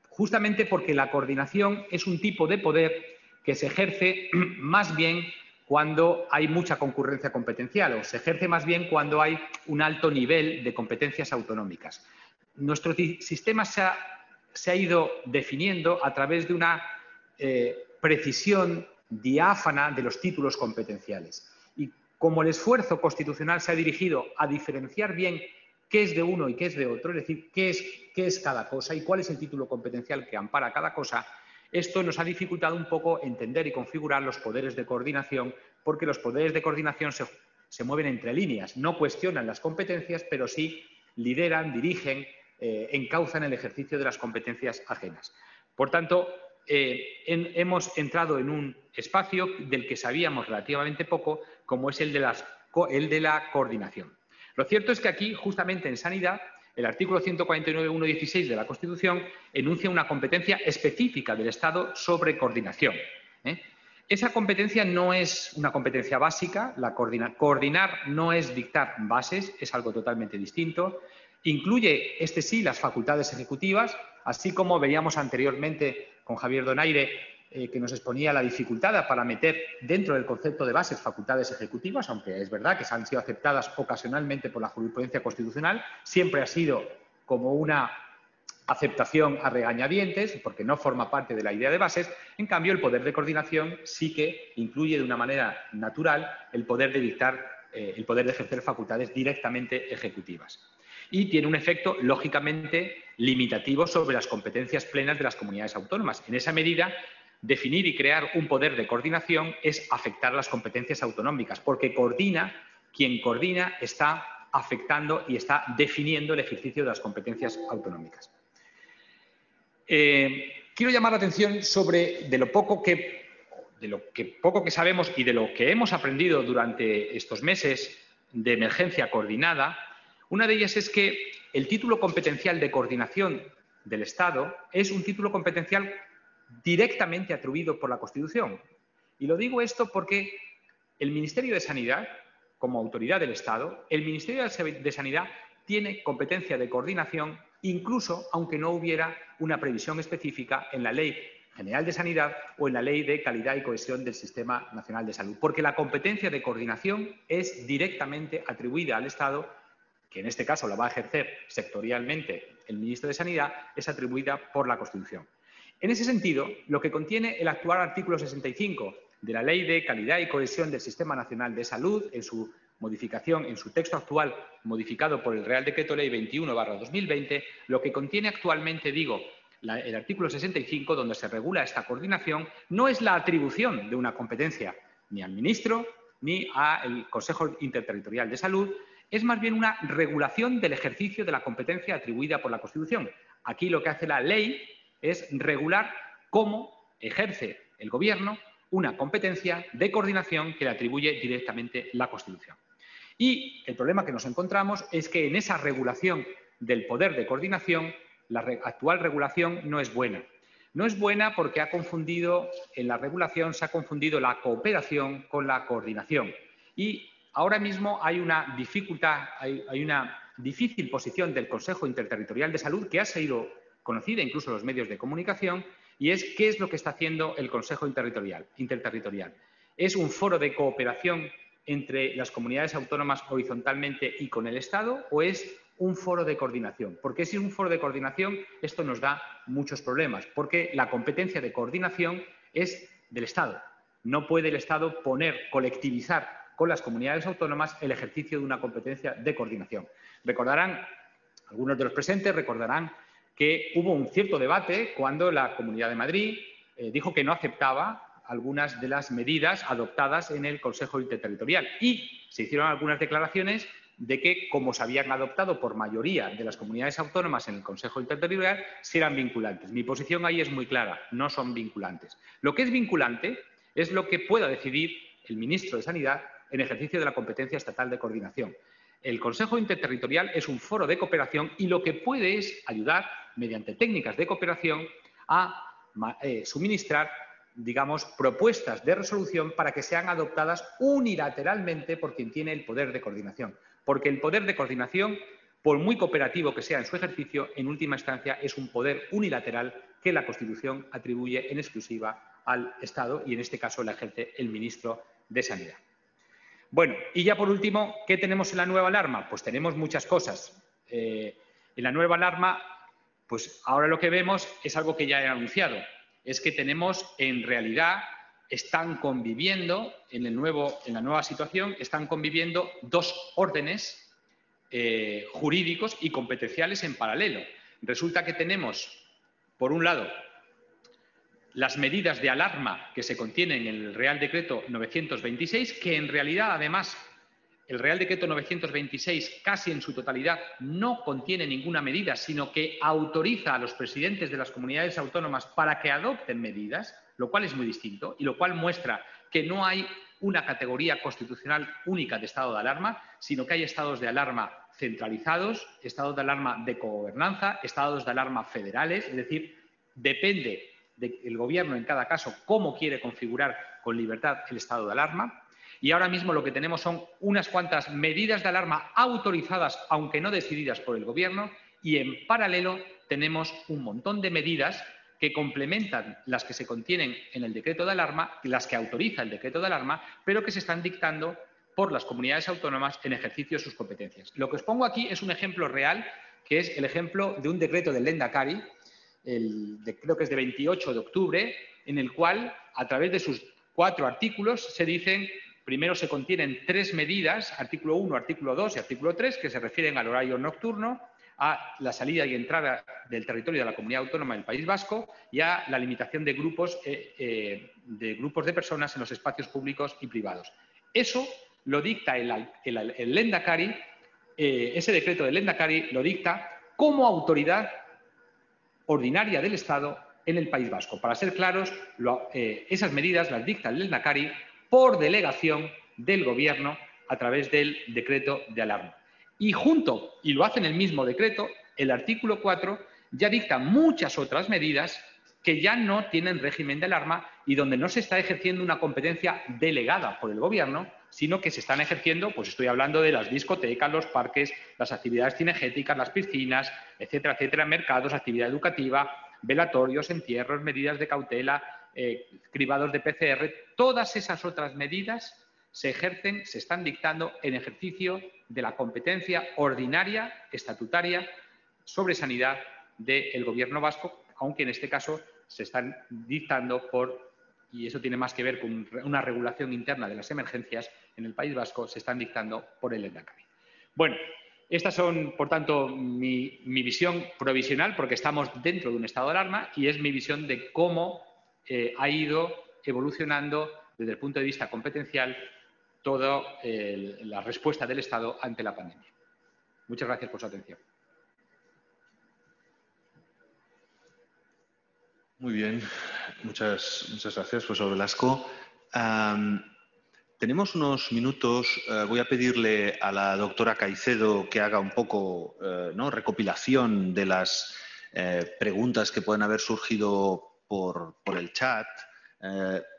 [SPEAKER 2] Justamente porque la coordinación es un tipo de poder que se ejerce más bien cuando hay mucha concurrencia competencial, o se ejerce más bien cuando hay un alto nivel de competencias autonómicas. Nuestro sistema se ha ido definiendo a través de una precisión diáfana de los títulos competenciales. Y como el esfuerzo constitucional se ha dirigido a diferenciar bien qué es de uno y qué es de otro, es decir, qué es cada cosa y cuál es el título competencial que ampara cada cosa, esto nos ha dificultado un poco entender y configurar los poderes de coordinación, porque los poderes de coordinación se mueven entre líneas, no cuestionan las competencias, pero sí lideran, dirigen, encauzan el ejercicio de las competencias ajenas. Por tanto, hemos entrado en un espacio del que sabíamos relativamente poco, como es el de la coordinación. Lo cierto es que aquí, justamente en sanidad, el artículo 149.1.16 de la Constitución enuncia una competencia específica del Estado sobre coordinación. Esa competencia no es una competencia básica, coordinar no es dictar bases, es algo totalmente distinto. Incluye, sí, las facultades ejecutivas, así como veíamos anteriormente con Javier Donaire, que nos exponía la dificultad para meter dentro del concepto de bases facultades ejecutivas, aunque es verdad que se han sido aceptadas ocasionalmente por la jurisprudencia constitucional, siempre ha sido como una aceptación a regañadientes, porque no forma parte de la idea de bases. En cambio, el poder de coordinación sí que incluye de una manera natural el poder de dictar, el poder de ejercer facultades directamente ejecutivas. Y tiene un efecto, lógicamente, limitativo sobre las competencias plenas de las comunidades autónomas. En esa medida, definir y crear un poder de coordinación es afectar las competencias autonómicas, porque quien coordina está afectando y está definiendo el ejercicio de las competencias autonómicas. Quiero llamar la atención sobre de lo poco que sabemos y de lo que hemos aprendido durante estos meses de emergencia coordinada. Una de ellas es que el título competencial de coordinación del Estado es un título competencial directamente atribuido por la Constitución. Y lo digo esto porque el Ministerio de Sanidad, como autoridad del Estado, el Ministerio de Sanidad tiene competencia de coordinación, incluso aunque no hubiera una previsión específica en la Ley General de Sanidad o en la Ley de Calidad y Cohesión del Sistema Nacional de Salud, porque la competencia de coordinación es directamente atribuida al Estado, que en este caso la va a ejercer sectorialmente el ministro de Sanidad, es atribuida por la Constitución. En ese sentido, lo que contiene el actual artículo 65 de la Ley de Calidad y Cohesión del Sistema Nacional de Salud, en su modificación, en su texto actual, modificado por el Real Decreto Ley 21/2020, lo que contiene actualmente, digo, el artículo 65, donde se regula esta coordinación, no es la atribución de una competencia ni al ministro ni al Consejo Interterritorial de Salud, es más bien una regulación del ejercicio de la competencia atribuida por la Constitución. Aquí lo que hace la ley es regular cómo ejerce el Gobierno una competencia de coordinación que le atribuye directamente la Constitución. Y el problema que nos encontramos es que en esa regulación del poder de coordinación, la actual regulación no es buena. No es buena porque en la regulación se ha confundido la cooperación con la coordinación. Y ahora mismo hay una dificultad, hay una difícil posición del Consejo Interterritorial de Salud que ha sido conocida incluso en los medios de comunicación, y es qué es lo que está haciendo el Consejo Interterritorial. ¿Es un foro de cooperación entre las comunidades autónomas horizontalmente y con el Estado o es un foro de coordinación? Porque si es un foro de coordinación, esto nos da muchos problemas, porque la competencia de coordinación es del Estado. No puede el Estado colectivizar con las comunidades autónomas el ejercicio de una competencia de coordinación. Algunos de los presentes recordarán que hubo un cierto debate cuando la Comunidad de Madrid dijo que no aceptaba algunas de las medidas adoptadas en el Consejo Interterritorial y se hicieron algunas declaraciones de que, como se habían adoptado por mayoría de las comunidades autónomas en el Consejo Interterritorial, sí eran vinculantes. Mi posición ahí es muy clara, no son vinculantes. Lo que es vinculante es lo que pueda decidir el ministro de Sanidad en ejercicio de la competencia estatal de coordinación. El Consejo Interterritorial es un foro de cooperación y lo que puede es ayudar, mediante técnicas de cooperación, a suministrar, digamos, propuestas de resolución para que sean adoptadas unilateralmente por quien tiene el poder de coordinación. Porque el poder de coordinación, por muy cooperativo que sea en su ejercicio, en última instancia es un poder unilateral que la Constitución atribuye en exclusiva al Estado y, en este caso, la ejerce el ministro de Sanidad. Bueno, y ya por último, ¿qué tenemos en la nueva alarma? Pues tenemos muchas cosas. En la nueva alarma, pues ahora lo que vemos es algo que ya he anunciado. Es que en realidad, están conviviendo, en la nueva situación, están conviviendo dos órdenes jurídicos y competenciales en paralelo. Resulta que tenemos, por un lado, las medidas de alarma que se contienen en el Real Decreto 926, que en realidad, además, el Real Decreto 926 casi en su totalidad no contiene ninguna medida, sino que autoriza a los presidentes de las comunidades autónomas para que adopten medidas, lo cual es muy distinto y lo cual muestra que no hay una categoría constitucional única de estado de alarma, sino que hay estados de alarma centralizados, estados de alarma de cogobernanza, estados de alarma federales, es decir, depende del Gobierno en cada caso cómo quiere configurar con libertad el estado de alarma. Y ahora mismo lo que tenemos son unas cuantas medidas de alarma autorizadas, aunque no decididas por el Gobierno, y en paralelo tenemos un montón de medidas que complementan las que se contienen en el decreto de alarma, las que autoriza el decreto de alarma, pero que se están dictando por las comunidades autónomas en ejercicio de sus competencias. Lo que os pongo aquí es un ejemplo real, que es el ejemplo de un decreto del Lehendakari, creo que es de 28 de octubre, en el cual, a través de sus 4 artículos, se dicen, primero se contienen 3 medidas, artículo 1, artículo 2 y artículo 3, que se refieren al horario nocturno, a la salida y entrada del territorio de la Comunidad Autónoma del País Vasco y a la limitación de grupos de personas en los espacios públicos y privados. Eso lo dicta el Lehendakari, ese decreto del Lehendakari lo dicta como autoridad ordinaria del Estado en el País Vasco. Para ser claros, esas medidas las dicta el Lehendakari por delegación del Gobierno a través del decreto de alarma. Y lo hace en el mismo decreto, el artículo 4 ya dicta muchas otras medidas que ya no tienen régimen de alarma y donde no se está ejerciendo una competencia delegada por el Gobierno, sino que se están ejerciendo, pues estoy hablando de las discotecas, los parques, las actividades cinegéticas, las piscinas, etcétera, etcétera, mercados, actividad educativa, velatorios, entierros, medidas de cautela, cribados de PCR, todas esas otras medidas se ejercen, se están dictando en ejercicio de la competencia ordinaria, estatutaria, sobre sanidad del Gobierno vasco, aunque en este caso se están dictando y eso tiene más que ver con una regulación interna de las emergencias en el País Vasco, se están dictando por el Lehendakari. Bueno, estas son, por tanto, mi visión provisional, porque estamos dentro de un estado de alarma, y es mi visión de cómo ha ido evolucionando desde el punto de vista competencial toda la respuesta del Estado ante la pandemia. Muchas gracias por su atención.
[SPEAKER 1] Muy bien, muchas gracias, profesor Velasco. Tenemos unos minutos. Voy a pedirle a la doctora Caicedo que haga un poco recopilación de las preguntas que pueden haber surgido por el chat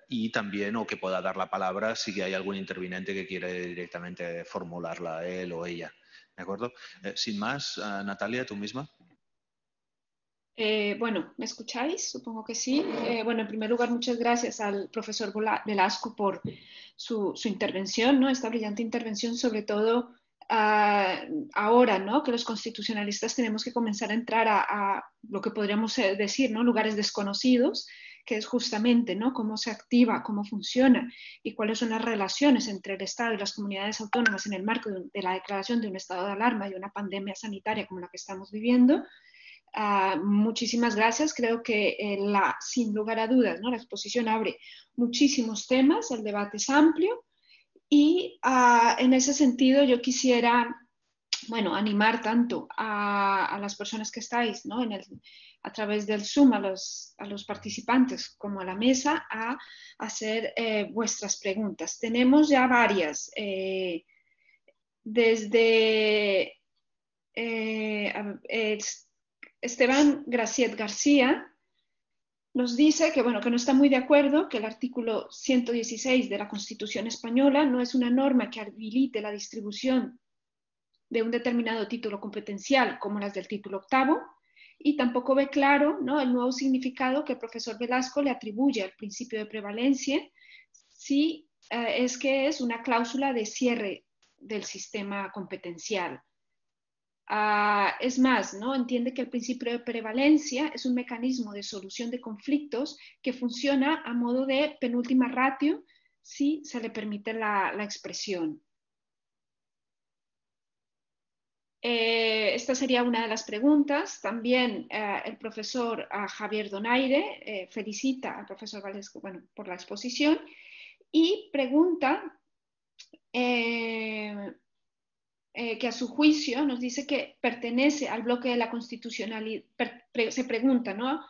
[SPEAKER 1] y también o que pueda dar la palabra si hay algún interviniente que quiere directamente formularla él o ella. ¿De acuerdo? Sin más, Natalia, tú misma.
[SPEAKER 3] Bueno, ¿me escucháis? Supongo que sí. Bueno, en primer lugar, muchas gracias al profesor Velasco por su intervención, ¿no? Esta brillante intervención, sobre todo ahora, ¿no? Que los constitucionalistas tenemos que comenzar a entrar a lo que podríamos decir, ¿no? Lugares desconocidos, que es justamente, ¿no? Cómo se activa, cómo funciona y cuáles son las relaciones entre el Estado y las comunidades autónomas en el marco de la declaración de un estado de alarma y una pandemia sanitaria como la que estamos viviendo. Muchísimas gracias. Creo que sin lugar a dudas, ¿no? La exposición abre muchísimos temas, el debate es amplio y en ese sentido yo quisiera, bueno, animar tanto a las personas que estáis, ¿no? A través del Zoom, a los participantes como a la mesa, a hacer vuestras preguntas. Tenemos ya varias, desde Esteban Graciet García nos dice que, bueno, que no está muy de acuerdo, que el artículo 116 de la Constitución española no es una norma que habilite la distribución de un determinado título competencial como las del título octavo, y tampoco ve claro, ¿no? El nuevo significado que el profesor Velasco le atribuye al principio de prevalencia, si es que es una cláusula de cierre del sistema competencial. Es más, ¿no? Entiende que el principio de prevalencia es un mecanismo de solución de conflictos que funciona a modo de penúltima ratio si se le permite la expresión. Esta sería una de las preguntas. También el profesor Javier Donaire felicita al profesor Velasco, bueno, por la exposición y pregunta que a su juicio nos dice que pertenece al bloque de la constitucionalidad, se pregunta, ¿no?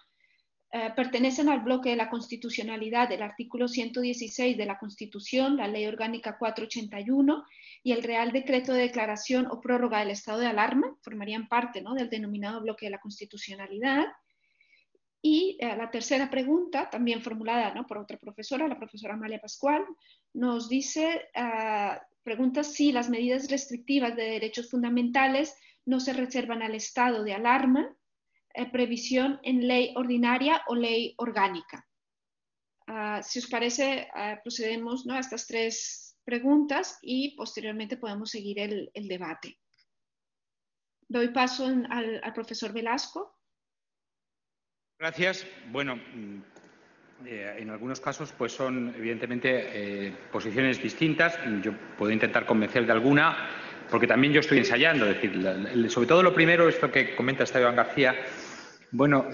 [SPEAKER 3] Pertenecen al bloque de la constitucionalidad del artículo 116 de la Constitución, la Ley Orgánica 481 y el Real Decreto de Declaración o Prórroga del Estado de Alarma, formarían parte, ¿no? Del denominado bloque de la constitucionalidad. Y la tercera pregunta, también formulada, ¿no? Por otra profesora, la profesora Amalia Pascual, nos dice, pregunta si las medidas restrictivas de derechos fundamentales no se reservan al estado de alarma, previsión en ley ordinaria o ley orgánica. Si os parece, procedemos, ¿no? A estas tres preguntas y posteriormente podemos seguir el debate. Doy paso al profesor Velasco.
[SPEAKER 2] Gracias. Bueno, en algunos casos pues son evidentemente posiciones distintas. Yo puedo intentar convencer de alguna, porque también yo estoy ensayando. Es decir, sobre todo lo primero, esto que comenta Esteban García, bueno,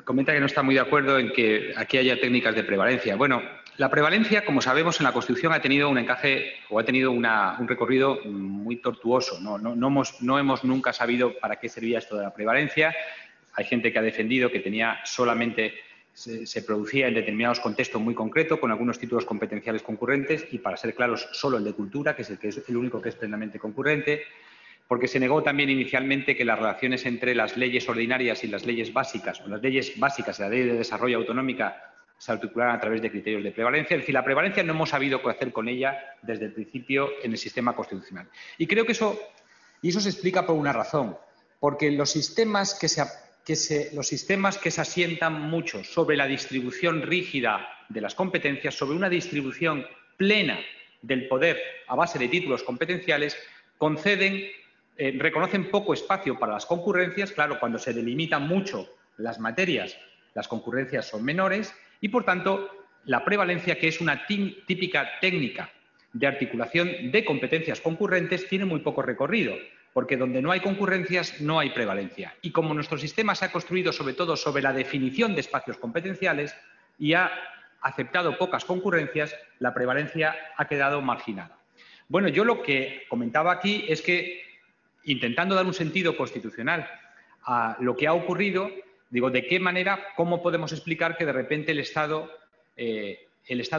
[SPEAKER 2] comenta que no está muy de acuerdo en que aquí haya técnicas de prevalencia. Bueno, la prevalencia, como sabemos, en la Constitución ha tenido un encaje o ha tenido un recorrido muy tortuoso. No hemos nunca sabido para qué servía esto de la prevalencia. Hay gente que ha defendido que solamente se producía en determinados contextos muy concretos, con algunos títulos competenciales concurrentes y, para ser claros, solo el de cultura, que es el único que es plenamente concurrente, porque se negó también inicialmente que las relaciones entre las leyes ordinarias y las leyes básicas, o las leyes básicas de la Ley de Desarrollo Autonómica, se articularan a través de criterios de prevalencia. Es decir, la prevalencia no hemos sabido qué hacer con ella desde el principio en el sistema constitucional. Y creo que eso se explica por una razón, porque los sistemas que los sistemas que se asientan mucho sobre la distribución rígida de las competencias, sobre una distribución plena del poder a base de títulos competenciales, reconocen poco espacio para las concurrencias. Claro, cuando se delimitan mucho las materias, las concurrencias son menores y, por tanto, la prevalencia, que es una típica técnica de articulación de competencias concurrentes, tiene muy poco recorrido, porque donde no hay concurrencias no hay prevalencia. Y como nuestro sistema se ha construido sobre todo sobre la definición de espacios competenciales y ha aceptado pocas concurrencias, la prevalencia ha quedado marginada. Bueno, yo lo que comentaba aquí es que, intentando dar un sentido constitucional a lo que ha ocurrido, digo, ¿de qué manera, cómo podemos explicar que de repente el Estado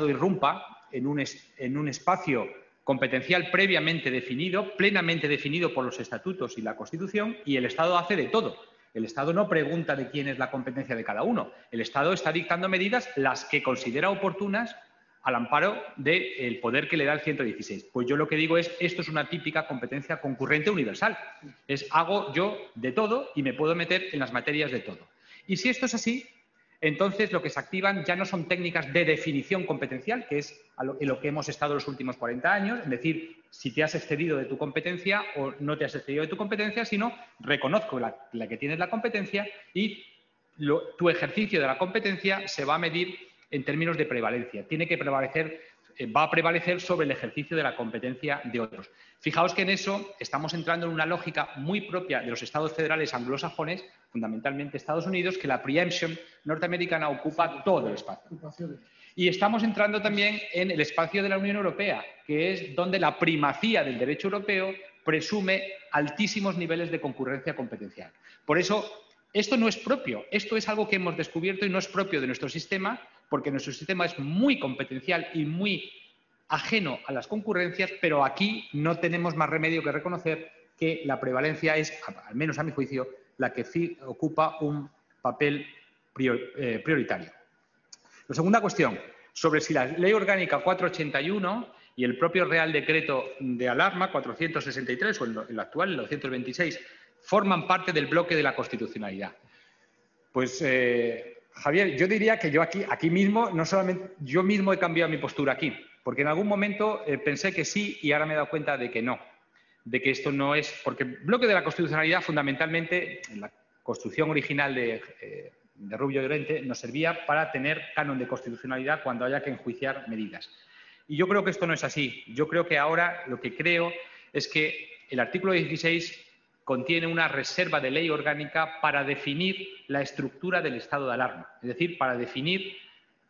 [SPEAKER 2] irrumpa en un espacio competencial previamente definido, plenamente definido por los estatutos y la Constitución, y el Estado hace de todo? El Estado no pregunta de quién es la competencia de cada uno. El Estado está dictando medidas, las que considera oportunas, al amparo del poder que le da el 116. Pues yo lo que digo es, esto es una típica competencia concurrente universal. Hago yo de todo y me puedo meter en las materias de todo. Y si esto es así, entonces lo que se activan ya no son técnicas de definición competencial, que es en lo que hemos estado los últimos 40 años, es decir, si te has excedido de tu competencia o no te has excedido de tu competencia, sino reconozco la que tienes la competencia y tu ejercicio de la competencia se va a medir en términos de prevalencia. Va a prevalecer sobre el ejercicio de la competencia de otros. Fijaos que en eso estamos entrando en una lógica muy propia de los estados federales anglosajones, fundamentalmente Estados Unidos, que la preemption norteamericana ocupa todo el espacio. Y estamos entrando también en el espacio de la Unión Europea, que es donde la primacía del derecho europeo presume altísimos niveles de concurrencia competencial. Por eso, esto no es propio, esto es algo que hemos descubierto y no es propio de nuestro sistema, porque nuestro sistema es muy competencial y muy ajeno a las concurrencias, pero aquí no tenemos más remedio que reconocer que la prevalencia es, al menos a mi juicio, la que ocupa un papel prioritario. La segunda cuestión, sobre si la Ley Orgánica 481 y el propio Real Decreto de Alarma 463 o el actual, el 226, forman parte del bloque de la constitucionalidad. Pues, Javier, yo diría que yo aquí mismo, no solamente yo mismo he cambiado mi postura aquí, porque en algún momento pensé que sí y ahora me he dado cuenta de que no, de que esto no es, porque el bloque de la constitucionalidad fundamentalmente, en la construcción original de Rubio Llorente, nos servía para tener canon de constitucionalidad cuando haya que enjuiciar medidas. Y yo creo que esto no es así. Yo creo que ahora lo que creo es que el artículo 16 contiene una reserva de ley orgánica para definir la estructura del estado de alarma, es decir, para definir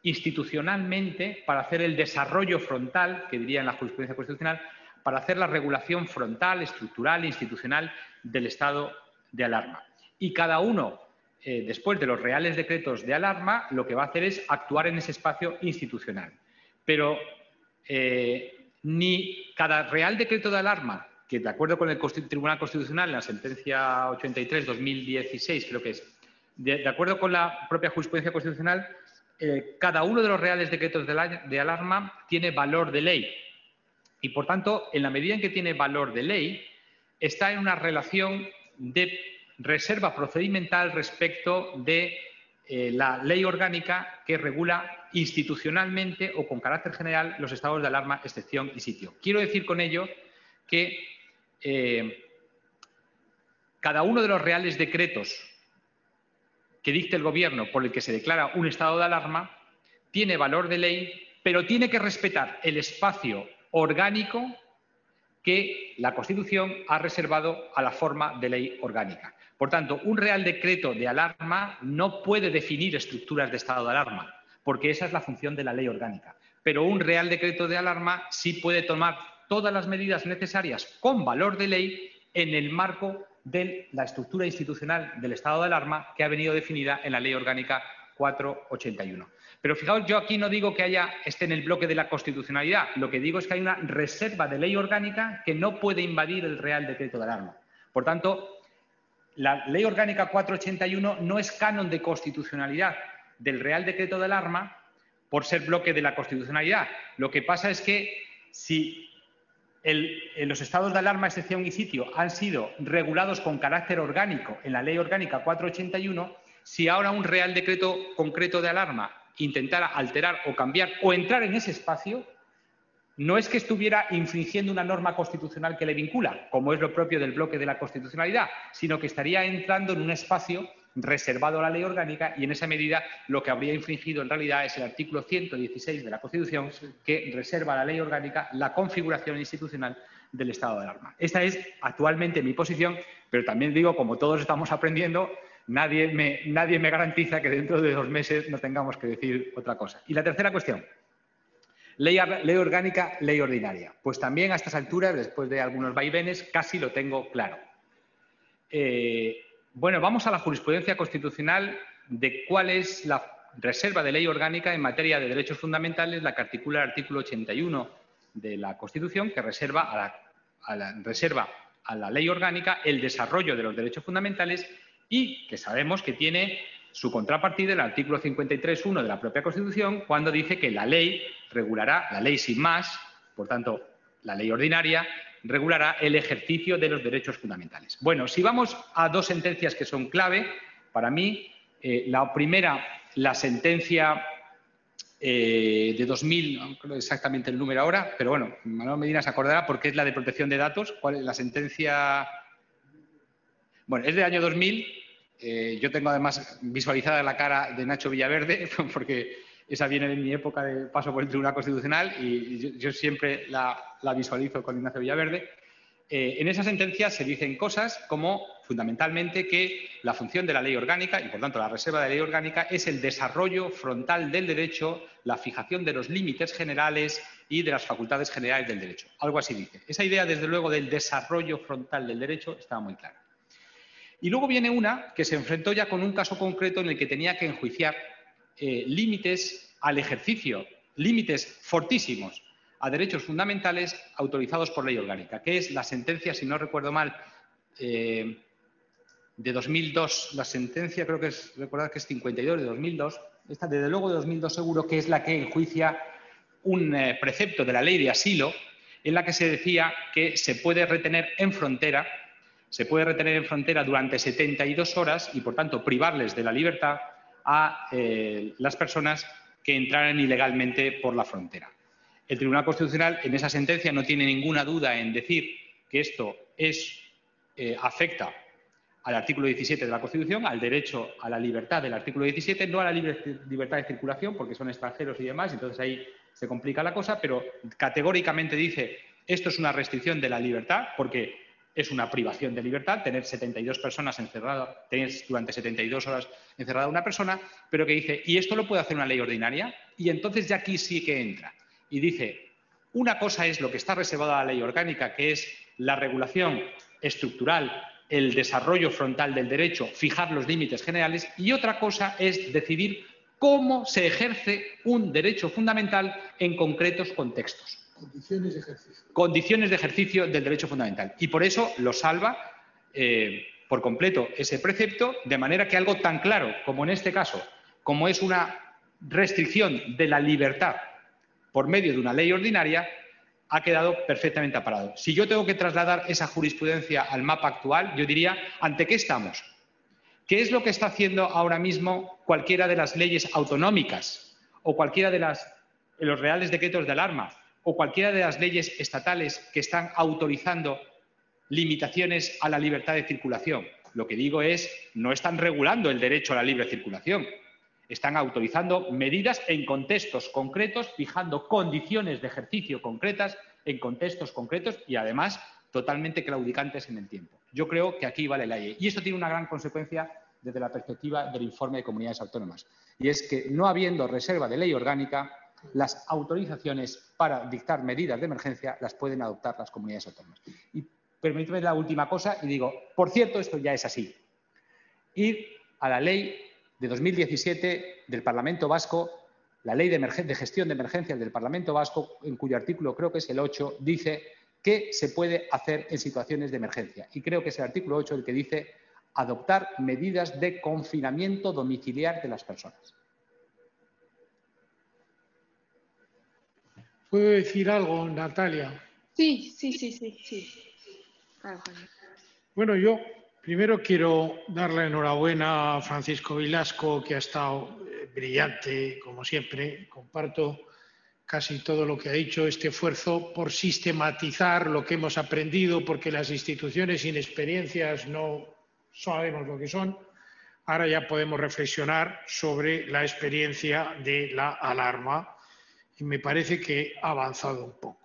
[SPEAKER 2] institucionalmente, para hacer el desarrollo frontal, que diría en la jurisprudencia constitucional, para hacer la regulación frontal, estructural, institucional del estado de alarma. Y cada uno, después de los reales decretos de alarma, lo que va a hacer es actuar en ese espacio institucional. Pero ni cada real decreto de alarma, que de acuerdo con el Tribunal Constitucional, en la sentencia 83-2016, creo que es, de acuerdo con la propia jurisprudencia constitucional, cada uno de los reales decretos de alarma tiene valor de ley. Y, por tanto, en la medida en que tiene valor de ley, está en una relación de reserva procedimental respecto de la ley orgánica que regula institucionalmente o con carácter general los estados de alarma, excepción y sitio. Quiero decir con ello que cada uno de los reales decretos que dicte el Gobierno por el que se declara un estado de alarma tiene valor de ley, pero tiene que respetar el espacio orgánico que la Constitución ha reservado a la forma de ley orgánica. Por tanto, un real decreto de alarma no puede definir estructuras de estado de alarma, porque esa es la función de la ley orgánica. Pero un real decreto de alarma sí puede tomar todas las medidas necesarias con valor de ley en el marco de la estructura institucional del estado de alarma que ha venido definida en la Ley Orgánica 481. Pero fijaos, yo aquí no digo que esté en el bloque de la constitucionalidad, lo que digo es que hay una reserva de ley orgánica que no puede invadir el Real Decreto de Alarma. Por tanto, la Ley Orgánica 481 no es canon de constitucionalidad del Real Decreto de Alarma por ser bloque de la constitucionalidad. Lo que pasa es que si los estados de alarma, excepción y sitio han sido regulados con carácter orgánico en la Ley Orgánica 481, si ahora un Real Decreto concreto de alarma intentara alterar o cambiar o entrar en ese espacio, no es que estuviera infringiendo una norma constitucional que le vincula, como es lo propio del bloque de la constitucionalidad, sino que estaría entrando en un espacio reservado a la ley orgánica y en esa medida lo que habría infringido en realidad es el artículo 116 de la Constitución que reserva a la ley orgánica la configuración institucional del estado de alarma. Esta es actualmente mi posición, pero también digo, como todos estamos aprendiendo, nadie me garantiza que dentro de 2 meses no tengamos que decir otra cosa. Y la tercera cuestión. Ley orgánica, ley ordinaria. Pues también a estas alturas, después de algunos vaivenes, casi lo tengo claro. Bueno, vamos a la jurisprudencia constitucional de cuál es la reserva de ley orgánica en materia de derechos fundamentales, la que articula el artículo 81 de la Constitución, que reserva a la ley orgánica el desarrollo de los derechos fundamentales y que sabemos que tiene su contrapartida en el artículo 53.1 de la propia Constitución, cuando dice que la ley regulará, la ley sin más, por tanto, la ley ordinaria, regulará el ejercicio de los derechos fundamentales. Bueno, si vamos a 2 sentencias que son clave, para mí, la primera, la sentencia de 2000, no recuerdo exactamente el número ahora, pero bueno, Manuel Medina se acordará porque es la de protección de datos. ¿Cuál es la sentencia? Bueno, es del año 2000. Yo tengo además visualizada la cara de Nacho Villaverde, porque esa viene de mi época de paso por el Tribunal Constitucional y yo siempre la visualizo con Ignacio Villaverde. En esa sentencia se dicen cosas como, fundamentalmente, que la función de la ley orgánica, y por tanto la reserva de la ley orgánica, es el desarrollo frontal del derecho, la fijación de los límites generales y de las facultades generales del derecho. Algo así dice. Esa idea, desde luego, del desarrollo frontal del derecho estaba muy clara. Y luego viene una que se enfrentó ya con un caso concreto en el que tenía que enjuiciar límites al ejercicio, límites fortísimos a derechos fundamentales autorizados por ley orgánica, que es la sentencia, si no recuerdo mal, de 2002. La sentencia creo que es, recordad que es 52 de 2002. Esta, desde luego, de 2002 seguro que es la que enjuicia un precepto de la ley de asilo en la que se decía que se puede retener en frontera durante 72 horas y, por tanto, privarles de la libertad a las personas que entraran ilegalmente por la frontera. El Tribunal Constitucional, en esa sentencia, no tiene ninguna duda en decir que esto afecta al artículo 17 de la Constitución, al derecho a la libertad del artículo 17, no a la libertad de circulación, porque son extranjeros y demás, entonces ahí se complica la cosa, pero categóricamente dice esto es una restricción de la libertad, porque es una privación de libertad tener 72 personas encerradas, tener durante 72 horas encerrada una persona, pero que dice, ¿y esto lo puede hacer una ley ordinaria? Y entonces ya aquí sí que entra. Y dice, una cosa es lo que está reservado a la ley orgánica, que es la regulación estructural, el desarrollo frontal del derecho, fijar los límites generales, y otra cosa es decidir cómo se ejerce un derecho fundamental en concretos contextos.
[SPEAKER 4] Condiciones de ejercicio.
[SPEAKER 2] Condiciones de ejercicio del derecho fundamental. Y por eso lo salva por completo ese precepto, de manera que algo tan claro como en este caso, como es una restricción de la libertad por medio de una ley ordinaria, ha quedado perfectamente aparado. Si yo tengo que trasladar esa jurisprudencia al mapa actual, yo diría, ¿ante qué estamos? ¿Qué es lo que está haciendo ahora mismo cualquiera de las leyes autonómicas o cualquiera de los reales decretos de alarma o cualquiera de las leyes estatales que están autorizando limitaciones a la libertad de circulación? Lo que digo es, no están regulando el derecho a la libre circulación. Están autorizando medidas en contextos concretos, fijando condiciones de ejercicio concretas en contextos concretos y, además, totalmente claudicantes en el tiempo. Yo creo que aquí vale la ley. Y esto tiene una gran consecuencia desde la perspectiva del informe de comunidades autónomas. Y es que, no habiendo reserva de ley orgánica, las autorizaciones para dictar medidas de emergencia las pueden adoptar las comunidades autónomas. Y permíteme la última cosa y digo, por cierto, esto ya es así. Ir a la ley de 2017 del Parlamento Vasco, la ley de gestión de emergencias del Parlamento Vasco, en cuyo artículo creo que es el 8, dice qué se puede hacer en situaciones de emergencia. Y creo que es el artículo 8 el que dice adoptar medidas de confinamiento domiciliar de las personas.
[SPEAKER 4] ¿Puedo decir algo, Natalia?
[SPEAKER 3] Sí. Claro, Javier.
[SPEAKER 4] Bueno, yo primero quiero dar la enhorabuena a Francisco Vilasco, que ha estado brillante, como siempre. Comparto casi todo lo que ha dicho, este esfuerzo por sistematizar lo que hemos aprendido, porque las instituciones sin experiencias no sabemos lo que son. Ahora ya podemos reflexionar sobre la experiencia de la alarma y me parece que ha avanzado un poco.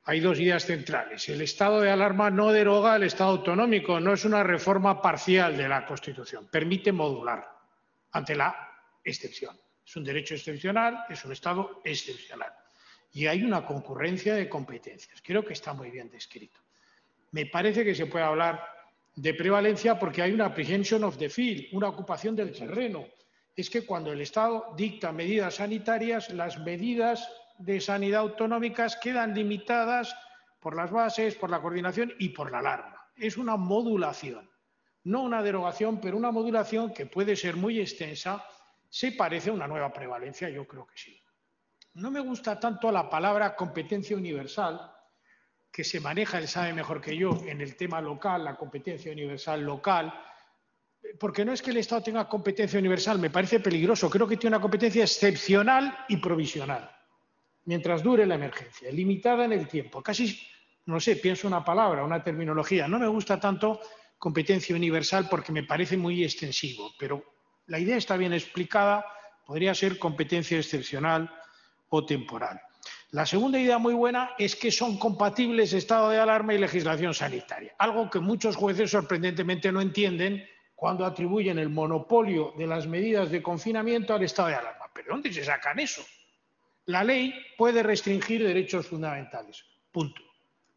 [SPEAKER 4] Hay dos ideas centrales. El estado de alarma no deroga el estado autonómico, no es una reforma parcial de la Constitución, permite modular ante la excepción. Es un derecho excepcional, es un estado excepcional. Y hay una concurrencia de competencias. Creo que está muy bien descrito. Me parece que se puede hablar de prevalencia porque hay una preemption of the field, una ocupación del terreno. Es que cuando el Estado dicta medidas sanitarias, las medidas de sanidad autonómicas quedan limitadas por las bases, por la coordinación y por la alarma. Es una modulación, no una derogación, pero una modulación que puede ser muy extensa. ¿Se parece a una nueva prevalencia? Yo creo que sí. No me gusta tanto la palabra competencia universal, que se maneja, él sabe mejor que yo, en el tema local, la competencia universal local, porque no es que el Estado tenga competencia universal, me parece peligroso. Creo que tiene una competencia excepcional y provisional, mientras dure la emergencia, limitada en el tiempo. Casi, no sé, pienso una palabra, una terminología. No me gusta tanto competencia universal porque me parece muy extensivo, pero la idea está bien explicada, podría ser competencia excepcional o temporal. La segunda idea muy buena es que son compatibles estado de alarma y legislación sanitaria, algo que muchos jueces sorprendentemente no entienden cuando atribuyen el monopolio de las medidas de confinamiento al estado de alarma. ¿Pero dónde se sacan eso? La ley puede restringir derechos fundamentales, punto.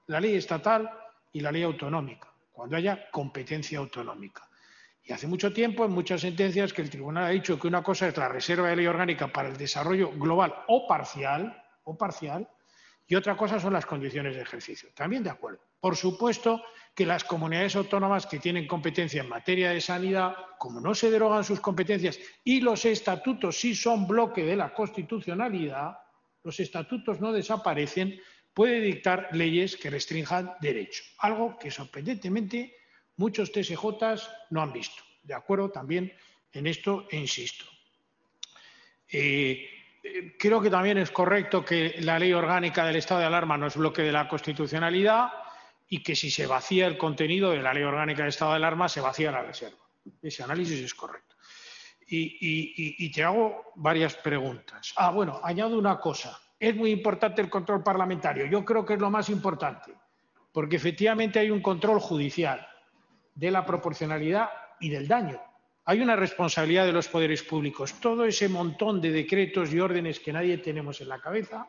[SPEAKER 4] La ley estatal y la ley autonómica, cuando haya competencia autonómica. Y hace mucho tiempo, en muchas sentencias, que el tribunal ha dicho que una cosa es la reserva de ley orgánica para el desarrollo global o parcial, y otra cosa son las condiciones de ejercicio. También de acuerdo. Por supuesto que las comunidades autónomas que tienen competencia en materia de sanidad, como no se derogan sus competencias y los estatutos sí son bloque de la constitucionalidad, los estatutos no desaparecen, puede dictar leyes que restrinjan derechos. Algo que sorprendentemente muchos TSJs no han visto. De acuerdo también en esto e insisto. Creo que también es correcto que la ley orgánica del estado de alarma no es bloque de la constitucionalidad y que si se vacía el contenido de la ley orgánica del estado de alarma, se vacía la reserva. Ese análisis es correcto. Y te hago varias preguntas. Bueno, añado una cosa. Es muy importante el control parlamentario. Yo creo que es lo más importante, porque efectivamente hay un control judicial de la proporcionalidad y del daño. Hay una responsabilidad de los poderes públicos. Todo ese montón de decretos y órdenes que nadie tenemos en la cabeza,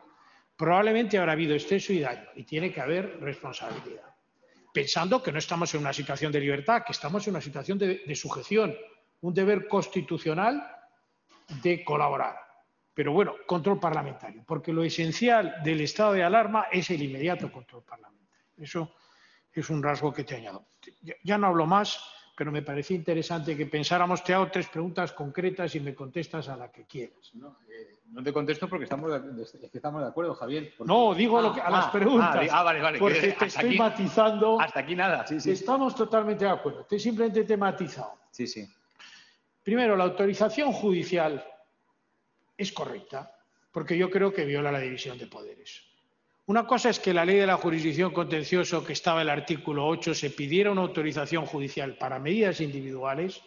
[SPEAKER 4] probablemente habrá habido exceso y daño, y tiene que haber responsabilidad. Pensando que no estamos en una situación de libertad, que estamos en una situación de sujeción, un deber constitucional de colaborar. Pero bueno, control parlamentario, porque lo esencial del estado de alarma es el inmediato control parlamentario. Eso es un rasgo que te añado. Ya no hablo más, pero me parecía interesante que pensáramos. Te hago tres preguntas concretas y me contestas a la que quieras.
[SPEAKER 2] No te contesto porque estamos de acuerdo, Javier. Porque...
[SPEAKER 4] No, digo a las preguntas.
[SPEAKER 2] Vale.
[SPEAKER 4] Porque te estoy matizando.
[SPEAKER 2] Hasta aquí nada, sí.
[SPEAKER 4] Estamos totalmente de acuerdo. Simplemente te he matizado.
[SPEAKER 2] Sí.
[SPEAKER 4] Primero, la autorización judicial es correcta, porque yo creo que viola la división de poderes. Una cosa es que la ley de la jurisdicción contencioso, que estaba en el artículo 8, se pidiera una autorización judicial para medidas individuales,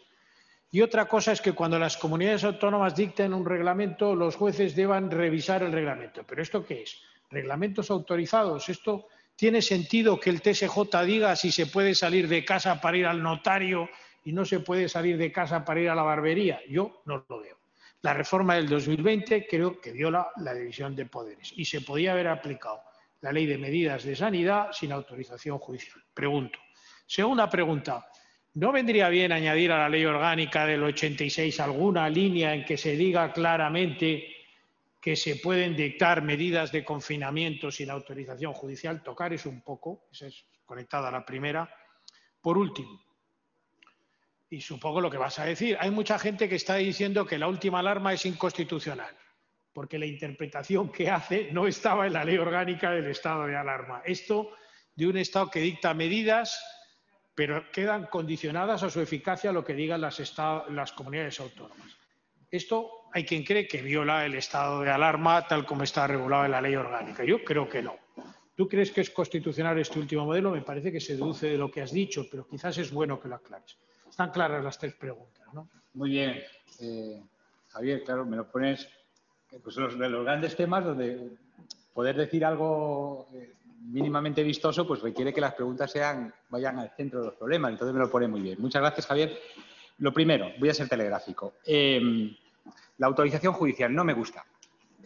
[SPEAKER 4] y otra cosa es que cuando las comunidades autónomas dicten un reglamento, los jueces deban revisar el reglamento. ¿Pero esto qué es? ¿Reglamentos autorizados? ¿Esto tiene sentido que el TSJ diga si se puede salir de casa para ir al notario y no se puede salir de casa para ir a la barbería? Yo no lo veo. La reforma del 2020 creo que viola la división de poderes y se podía haber aplicado la ley de medidas de sanidad sin autorización judicial. Pregunto. Segunda pregunta. ¿No vendría bien añadir a la ley orgánica del 86 alguna línea en que se diga claramente que se pueden dictar medidas de confinamiento sin autorización judicial? Tocar eso un poco, esa es conectada a la primera. Por último, y supongo lo que vas a decir, hay mucha gente que está diciendo que la última alarma es inconstitucional. porque la interpretación que hace no estaba en la ley orgánica del estado de alarma. Esto de un Estado que dicta medidas, pero quedan condicionadas a su eficacia a lo que digan las comunidades autónomas. Esto hay quien cree que viola el estado de alarma tal como está regulado en la ley orgánica. Yo creo que no. ¿Tú crees que es constitucional este último modelo? Me parece que se deduce de lo que has dicho, pero quizás es bueno que lo aclares. Están claras las tres preguntas, ¿no?
[SPEAKER 2] Muy bien. Javier, claro, me lo pones pues de los grandes temas donde poder decir algo mínimamente vistoso pues requiere que las preguntas vayan al centro de los problemas. Entonces me lo pone muy bien. Muchas gracias, Javier. Lo primero, voy a ser telegráfico. La autorización judicial no me gusta.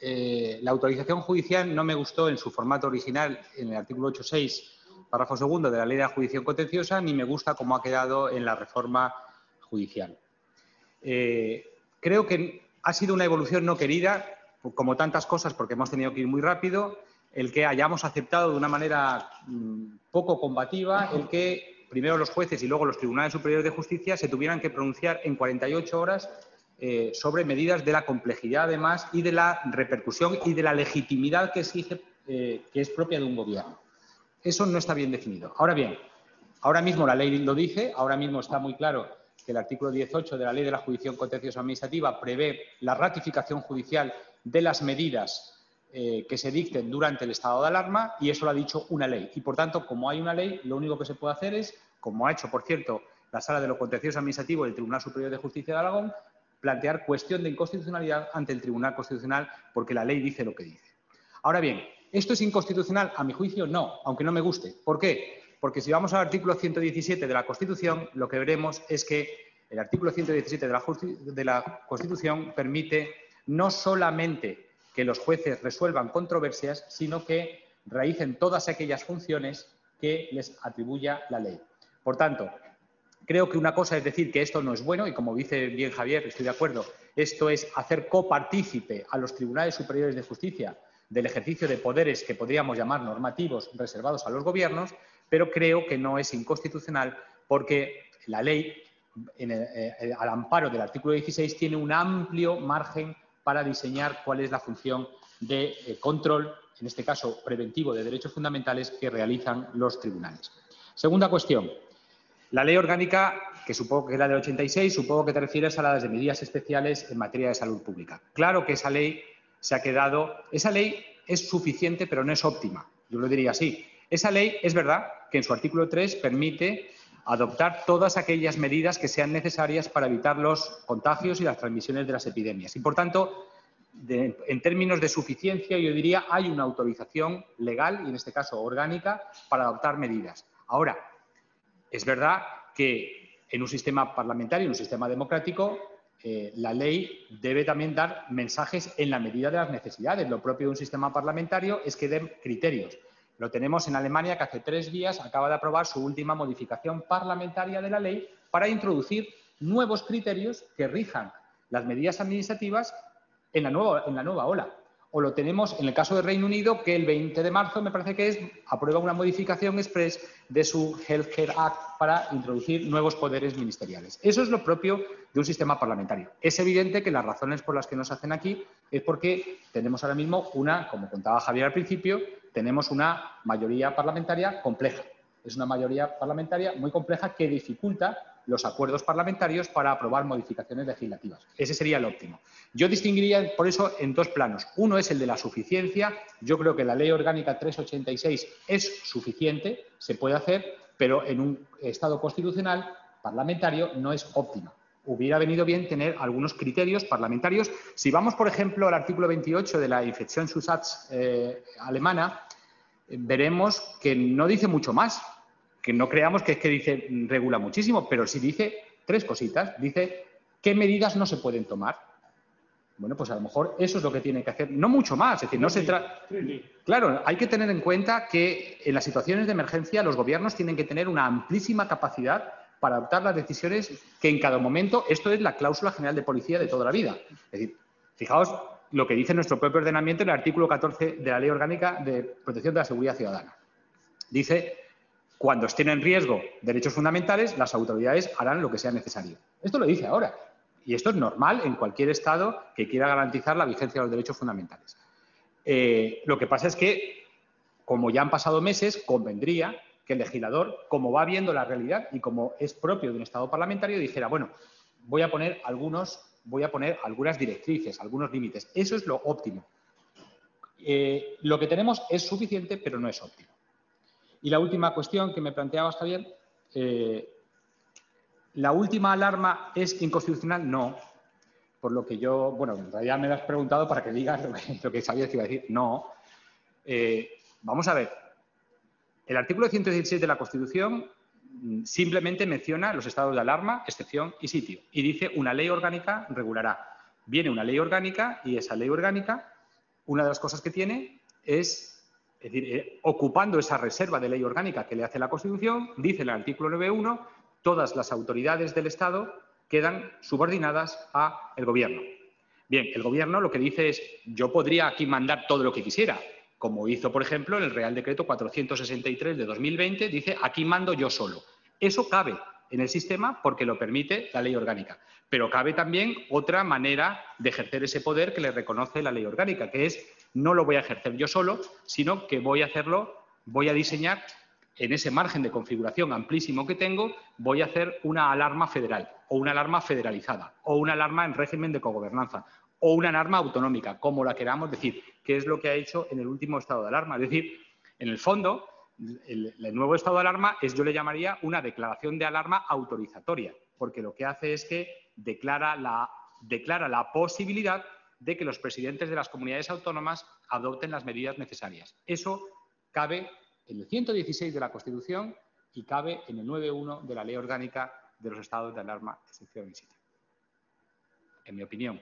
[SPEAKER 2] La autorización judicial no me gustó en su formato original en el artículo 8.6, párrafo segundo de la Ley de Jurisdicción Contenciosa, ni me gusta cómo ha quedado en la reforma judicial. Creo que ha sido una evolución no querida, como tantas cosas, porque hemos tenido que ir muy rápido, el que hayamos aceptado de una manera poco combativa el que primero los jueces y luego los tribunales superiores de justicia se tuvieran que pronunciar en 48 horas sobre medidas de la complejidad, además, y de la repercusión y de la legitimidad que exige, que es propia de un gobierno. Eso no está bien definido. Ahora bien, ahora mismo la ley lo dice, ahora mismo está muy claro que el artículo 18 de la Ley de la Jurisdicción Contenciosa Administrativa prevé la ratificación judicial de las medidas que se dicten durante el estado de alarma, y eso lo ha dicho una ley. Y, por tanto, como hay una ley, lo único que se puede hacer es, como ha hecho, por cierto, la Sala de lo Contencioso Administrativo del Tribunal Superior de Justicia de Aragón, plantear cuestión de inconstitucionalidad ante el Tribunal Constitucional porque la ley dice lo que dice. Ahora bien, ¿esto es inconstitucional? A mi juicio, no, aunque no me guste. ¿Por qué? Porque si vamos al artículo 117 de la Constitución, lo que veremos es que el artículo 117 de la Constitución permite no solamente que los jueces resuelvan controversias, sino que realicen todas aquellas funciones que les atribuya la ley. Por tanto, creo que una cosa es decir que esto no es bueno, y como dice bien Javier, estoy de acuerdo, esto es hacer copartícipe a los tribunales superiores de justicia del ejercicio de poderes que podríamos llamar normativos reservados a los gobiernos, pero creo que no es inconstitucional porque la ley, al amparo del artículo 16, tiene un amplio margen para diseñar cuál es la función de control, en este caso preventivo de derechos fundamentales, que realizan los tribunales. Segunda cuestión. La ley orgánica, que supongo que es la del 86, supongo que te refieres a las de medidas especiales en materia de salud pública. Claro que esa ley se ha quedado... Esa ley es suficiente, pero no es óptima. Yo lo diría así. Esa ley, es verdad que en su artículo 3 permite adoptar todas aquellas medidas que sean necesarias para evitar los contagios y las transmisiones de las epidemias. Y, por tanto, en términos de suficiencia, yo diría hay una autorización legal, y en este caso orgánica, para adoptar medidas. Ahora, es verdad que en un sistema parlamentario, en un sistema democrático, la ley debe también dar mensajes en la medida de las necesidades. Lo propio de un sistema parlamentario es que den criterios. Lo tenemos en Alemania, que hace 3 días acaba de aprobar su última modificación parlamentaria de la ley para introducir nuevos criterios que rijan las medidas administrativas en la nueva ola. O lo tenemos en el caso del Reino Unido, que el 20 de marzo, me parece que es, aprueba una modificación express de su Healthcare Act para introducir nuevos poderes ministeriales. Eso es lo propio de un sistema parlamentario. Es evidente que las razones por las que nos hacen aquí es porque tenemos ahora mismo como contaba Javier al principio, tenemos una mayoría parlamentaria compleja. Es una mayoría parlamentaria muy compleja que dificulta los acuerdos parlamentarios para aprobar modificaciones legislativas. Ese sería el óptimo. Yo distinguiría, por eso, en 2 planos. Uno es el de la suficiencia. Yo creo que la Ley Orgánica 386 es suficiente, se puede hacer, pero en un Estado constitucional parlamentario no es óptima. Hubiera venido bien tener algunos criterios parlamentarios. Si vamos, por ejemplo, al artículo 28 de la Infektionsschutzgesetz alemana, veremos que no dice mucho más. Que no creamos que es que dice regula muchísimo, pero sí dice 3 cositas. Dice qué medidas no se pueden tomar. Bueno, pues a lo mejor eso es lo que tiene que hacer. No mucho más. Es decir, no se trata... Claro, hay que tener en cuenta que en las situaciones de emergencia los gobiernos tienen que tener una amplísima capacidad para adoptar las decisiones que en cada momento... Esto es la cláusula general de policía de toda la vida. Es decir, fijaos lo que dice nuestro propio ordenamiento en el artículo 14 de la Ley Orgánica de Protección de la Seguridad Ciudadana. Dice... Cuando estén en riesgo derechos fundamentales, las autoridades harán lo que sea necesario. Esto lo dice ahora. Y esto es normal en cualquier Estado que quiera garantizar la vigencia de los derechos fundamentales. Lo que pasa es que, como ya han pasado meses, convendría que el legislador, como va viendo la realidad y como es propio de un Estado parlamentario, dijera, bueno, voy a poner algunas directrices, algunos límites. Eso es lo óptimo. Lo que tenemos es suficiente, pero no es óptimo. Y la última cuestión que me planteabas, Javier, ¿la última alarma es inconstitucional? No. Por lo que yo, bueno, en realidad me lo has preguntado para que digas lo que sabías que iba a decir. No. Vamos a ver. El artículo 116 de la Constitución simplemente menciona los estados de alarma, excepción y sitio. Y dice una ley orgánica regulará. Viene una ley orgánica y esa ley orgánica, una de las cosas que tiene es decir, ocupando esa reserva de ley orgánica que le hace la Constitución, dice el artículo 9.1, todas las autoridades del Estado quedan subordinadas al Gobierno. Bien, el Gobierno lo que dice es, yo podría aquí mandar todo lo que quisiera, como hizo, por ejemplo, en el Real Decreto 463 de 2020, dice, aquí mando yo solo. Eso cabe en el sistema porque lo permite la ley orgánica. Pero cabe también otra manera de ejercer ese poder que le reconoce la ley orgánica, que es, no lo voy a ejercer yo solo, sino que voy a diseñar, en ese margen de configuración amplísimo que tengo, voy a hacer una alarma federal, o una alarma federalizada, o una alarma en régimen de cogobernanza, o una alarma autonómica, como la queramos decir, que es lo que ha hecho en el último estado de alarma. Es decir, en el fondo, el nuevo estado de alarma yo le llamaría una declaración de alarma autorizatoria, porque lo que hace es que declara la posibilidad de que los presidentes de las comunidades autónomas adopten las medidas necesarias. Eso cabe en el 116 de la Constitución y cabe en el 9.1 de la Ley Orgánica de los estados de alarma, excepción y sitio. En mi opinión.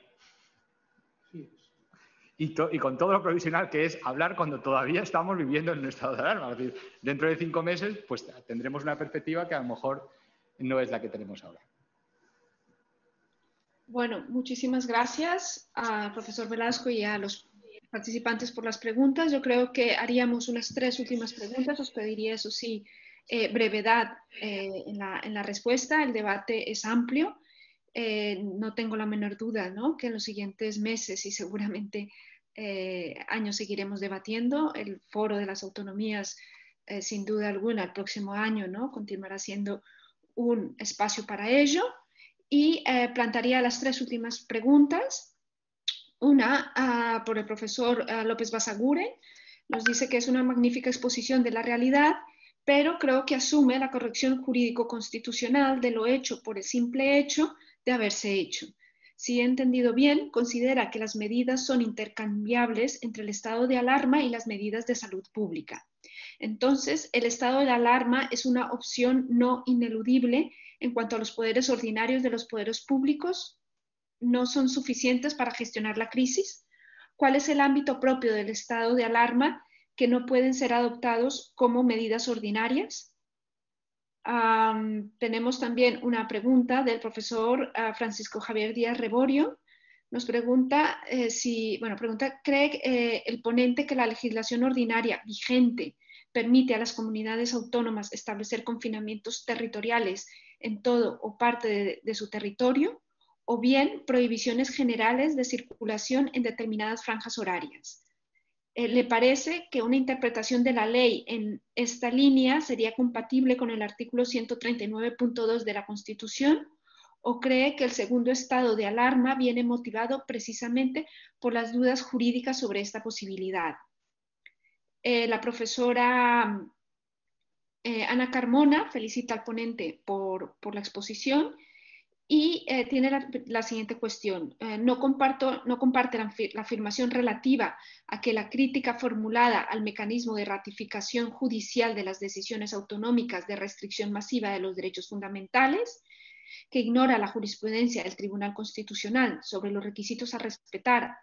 [SPEAKER 2] Y con todo lo provisional que es hablar cuando todavía estamos viviendo en un estado de alarma. Es decir, dentro de 5 meses pues tendremos una perspectiva que a lo mejor no es la que tenemos ahora.
[SPEAKER 3] Bueno, muchísimas gracias al profesor Velasco y a los participantes por las preguntas. Yo creo que haríamos unas 3 últimas preguntas. Os pediría, eso sí, brevedad en la respuesta. El debate es amplio. No tengo la menor duda, ¿no?, que en los siguientes meses y seguramente años seguiremos debatiendo. El Foro de las Autonomías, sin duda alguna, el próximo año, ¿no?, continuará siendo un espacio para ello. Y plantearía las 3 últimas preguntas. Una por el profesor López Basaguren. Nos dice que es una magnífica exposición de la realidad, pero creo que asume la corrección jurídico-constitucional de lo hecho por el simple hecho de haberse hecho. Si he entendido bien, considera que las medidas son intercambiables entre el estado de alarma y las medidas de salud pública. Entonces, el estado de alarma es una opción no ineludible en cuanto a los poderes ordinarios de los poderes públicos no son suficientes para gestionar la crisis. ¿Cuál es el ámbito propio del estado de alarma que no pueden ser adoptados como medidas ordinarias? Tenemos también una pregunta del profesor Francisco Javier Díaz Reborio. Nos pregunta ¿cree el ponente que la legislación ordinaria vigente permite a las comunidades autónomas establecer confinamientos territoriales en todo o parte de su territorio, o bien prohibiciones generales de circulación en determinadas franjas horarias? ¿Le parece que una interpretación de la ley en esta línea sería compatible con el artículo 139.2 de la Constitución? ¿O cree que el segundo estado de alarma viene motivado precisamente por las dudas jurídicas sobre esta posibilidad? La profesora Ana Carmona felicita al ponente por la exposición y tiene la siguiente cuestión. No comparte la afirmación relativa a que la crítica formulada al mecanismo de ratificación judicial de las decisiones autonómicas de restricción masiva de los derechos fundamentales, que ignora la jurisprudencia del Tribunal Constitucional sobre los requisitos a respetar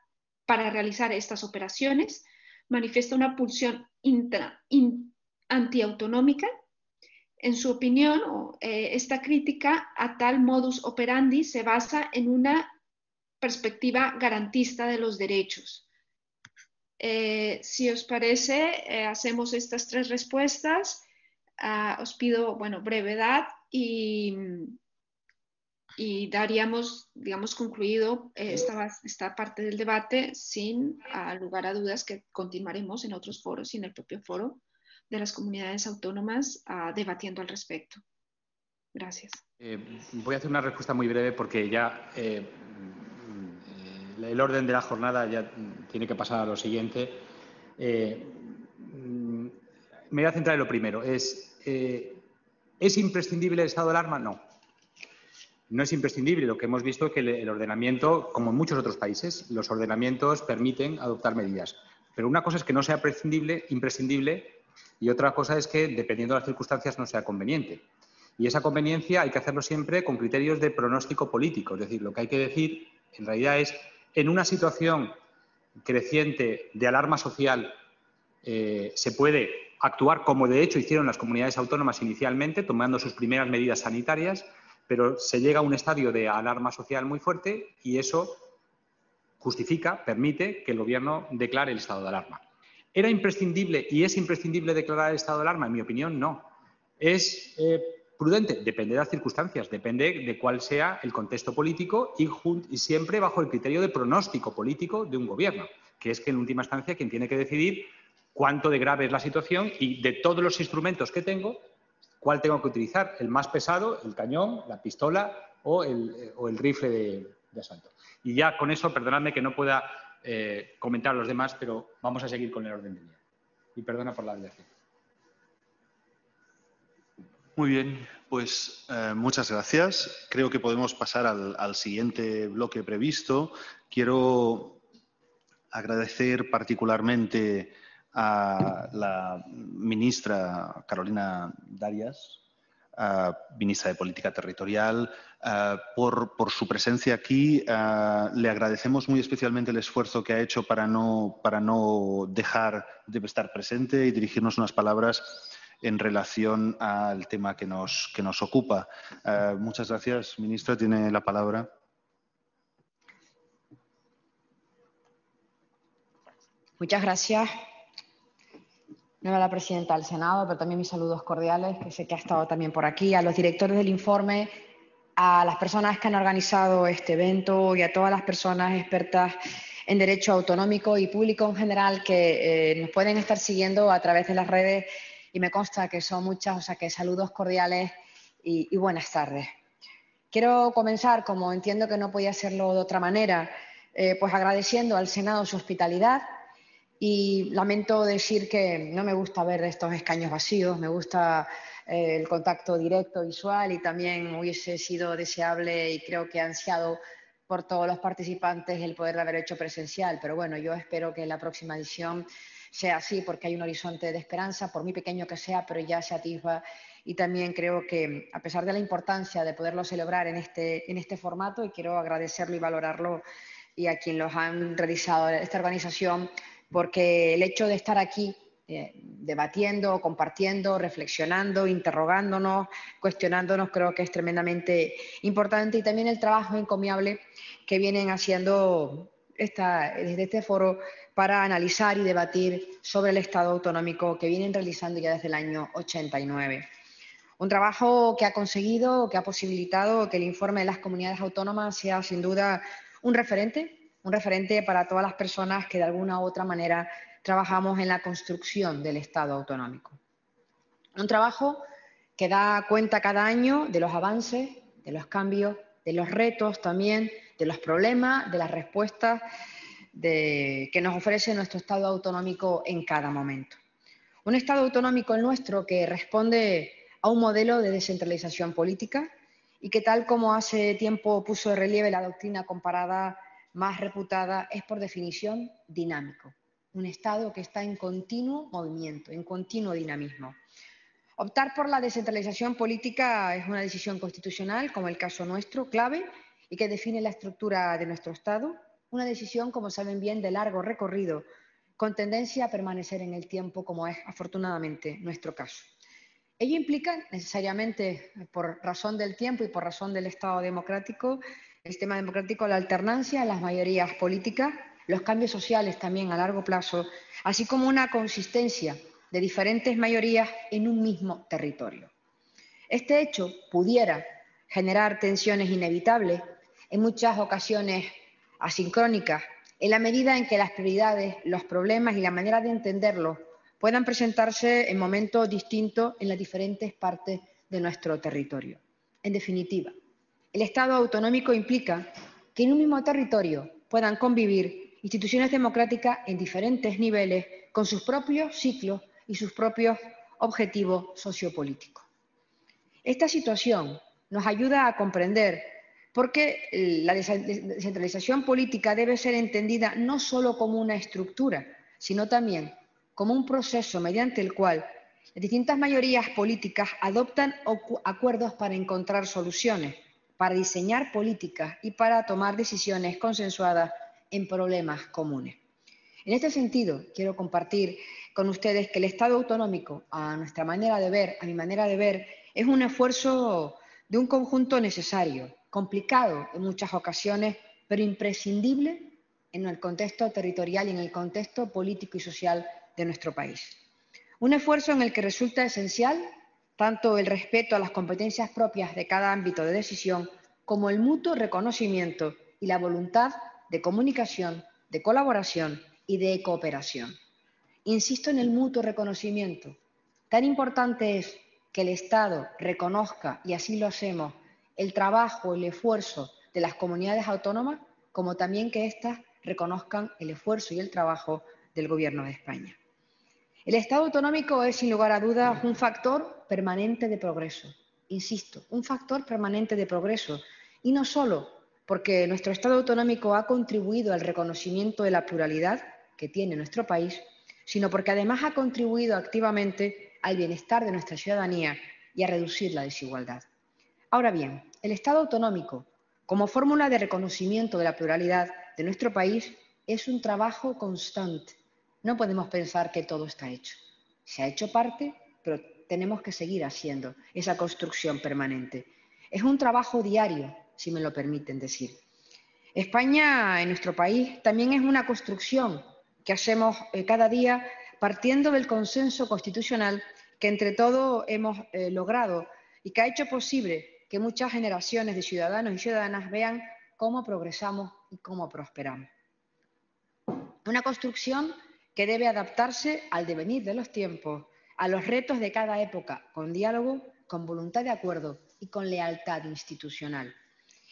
[SPEAKER 3] para realizar estas operaciones, manifiesta una pulsión antiautonómica. En su opinión, esta crítica a tal modus operandi se basa en una perspectiva garantista de los derechos. Si os parece, hacemos estas 3 respuestas. Os pido, brevedad y y daríamos, digamos, concluido esta parte del debate sin lugar a dudas que continuaremos en otros foros y en el propio foro de las comunidades autónomas debatiendo al respecto. Gracias.
[SPEAKER 2] Voy a hacer una respuesta muy breve porque ya el orden de la jornada ya tiene que pasar a lo siguiente. Me voy a centrar en lo primero. ¿Es imprescindible el estado de alarma? No. No es imprescindible. Lo que hemos visto es que el ordenamiento, como en muchos otros países, los ordenamientos permiten adoptar medidas. Pero una cosa es que no sea imprescindible, y otra cosa es que, dependiendo de las circunstancias, no sea conveniente. Y esa conveniencia hay que hacerlo siempre con criterios de pronóstico político. Es decir, lo que hay que decir, en realidad, es en una situación creciente de alarma social se puede actuar como de hecho hicieron las comunidades autónomas inicialmente, tomando sus primeras medidas sanitarias, pero se llega a un estadio de alarma social muy fuerte y eso justifica, permite que el Gobierno declare el estado de alarma. ¿Era imprescindible y es imprescindible declarar el estado de alarma? En mi opinión, no. ¿Es prudente? Depende de las circunstancias, depende de cuál sea el contexto político y siempre bajo el criterio de pronóstico político de un Gobierno, que es que en última instancia quien tiene que decidir cuánto de grave es la situación y de todos los instrumentos que tengo, cuál tengo que utilizar, el más pesado, el cañón, la pistola o el rifle de asalto. Y ya con eso, perdonadme que no pueda comentar a los demás, pero vamos a seguir con el orden del día. Y perdona por la dilación.
[SPEAKER 1] Muy bien, pues muchas gracias. Creo que podemos pasar al siguiente bloque previsto. Quiero agradecer particularmente a la ministra Carolina Darias, ministra de Política Territorial, por su presencia aquí. Le agradecemos muy especialmente el esfuerzo que ha hecho para no dejar de estar presente y dirigirnos unas palabras en relación al tema que nos ocupa. Muchas gracias, ministra. Tiene la palabra.
[SPEAKER 5] Muchas gracias. No a la presidenta del Senado, pero también mis saludos cordiales, que sé que ha estado también por aquí, a los directores del informe, a las personas que han organizado este evento y a todas las personas expertas en derecho autonómico y público en general que nos pueden estar siguiendo a través de las redes y me consta que son muchas, o sea que saludos cordiales y buenas tardes. Quiero comenzar, como entiendo que no podía hacerlo de otra manera, pues agradeciendo al Senado su hospitalidad. Y lamento decir que no me gusta ver estos escaños vacíos, me gusta el contacto directo, visual, y también hubiese sido deseable y creo que ansiado por todos los participantes el poder haber hecho presencial. Pero bueno, yo espero que en la próxima edición sea así, porque hay un horizonte de esperanza, por muy pequeño que sea, pero ya se atisba. Y también creo que, a pesar de la importancia de poderlo celebrar en este formato, y quiero agradecerlo y valorarlo, y a quien los han realizado esta organización, porque el hecho de estar aquí debatiendo, compartiendo, reflexionando, interrogándonos, cuestionándonos, creo que es tremendamente importante, y también el trabajo encomiable que vienen haciendo desde este foro para analizar y debatir sobre el Estado autonómico que vienen realizando ya desde el año 89. Un trabajo que ha conseguido, que ha posibilitado que el informe de las comunidades autónomas sea sin duda un referente para todas las personas que de alguna u otra manera trabajamos en la construcción del Estado autonómico. Un trabajo que da cuenta cada año de los avances, de los cambios, de los retos también, de los problemas, de las respuestas que nos ofrece nuestro Estado autonómico en cada momento. Un Estado autonómico el nuestro que responde a un modelo de descentralización política y que, tal como hace tiempo puso de relieve la doctrina comparada más reputada, es por definición dinámico. Un Estado que está en continuo movimiento, en continuo dinamismo. Optar por la descentralización política es una decisión constitucional, como el caso nuestro, clave, y que define la estructura de nuestro Estado. Una decisión, como saben bien, de largo recorrido, con tendencia a permanecer en el tiempo, como es afortunadamente nuestro caso. Ello implica necesariamente, por razón del tiempo y por razón del Estado democrático, el sistema democrático, la alternancia en las mayorías políticas, los cambios sociales también a largo plazo, así como una consistencia de diferentes mayorías en un mismo territorio. Este hecho pudiera generar tensiones inevitables, en muchas ocasiones asincrónicas, en la medida en que las prioridades, los problemas y la manera de entenderlos puedan presentarse en momentos distintos en las diferentes partes de nuestro territorio. En definitiva, el Estado autonómico implica que en un mismo territorio puedan convivir instituciones democráticas en diferentes niveles con sus propios ciclos y sus propios objetivos sociopolíticos. Esta situación nos ayuda a comprender por qué la descentralización política debe ser entendida no solo como una estructura, sino también como un proceso mediante el cual las distintas mayorías políticas adoptan acuerdos para encontrar soluciones, para diseñar políticas y para tomar decisiones consensuadas en problemas comunes. En este sentido, quiero compartir con ustedes que el Estado autonómico, a nuestra manera de ver, a mi manera de ver, es un esfuerzo de un conjunto necesario, complicado en muchas ocasiones, pero imprescindible en el contexto territorial y en el contexto político y social de nuestro país. Un esfuerzo en el que resulta esencial tanto el respeto a las competencias propias de cada ámbito de decisión como el mutuo reconocimiento y la voluntad de comunicación, de colaboración y de cooperación. Insisto en el mutuo reconocimiento. Tan importante es que el Estado reconozca, y así lo hacemos, el trabajo, el esfuerzo de las comunidades autónomas, como también que éstas reconozcan el esfuerzo y el trabajo del Gobierno de España. El Estado autonómico es, sin lugar a dudas, un factor permanente de progreso. Insisto, un factor permanente de progreso. Y no solo porque nuestro Estado autonómico ha contribuido al reconocimiento de la pluralidad que tiene nuestro país, sino porque además ha contribuido activamente al bienestar de nuestra ciudadanía y a reducir la desigualdad. Ahora bien, el Estado autonómico, como fórmula de reconocimiento de la pluralidad de nuestro país, es un trabajo constante. No podemos pensar que todo está hecho. Se ha hecho parte, pero tenemos que seguir haciendo esa construcción permanente. Es un trabajo diario, si me lo permiten decir. España, en nuestro país, también es una construcción que hacemos cada día partiendo del consenso constitucional que entre todos hemos logrado y que ha hecho posible que muchas generaciones de ciudadanos y ciudadanas vean cómo progresamos y cómo prosperamos. Una construcción que debe adaptarse al devenir de los tiempos, a los retos de cada época, con diálogo, con voluntad de acuerdo y con lealtad institucional.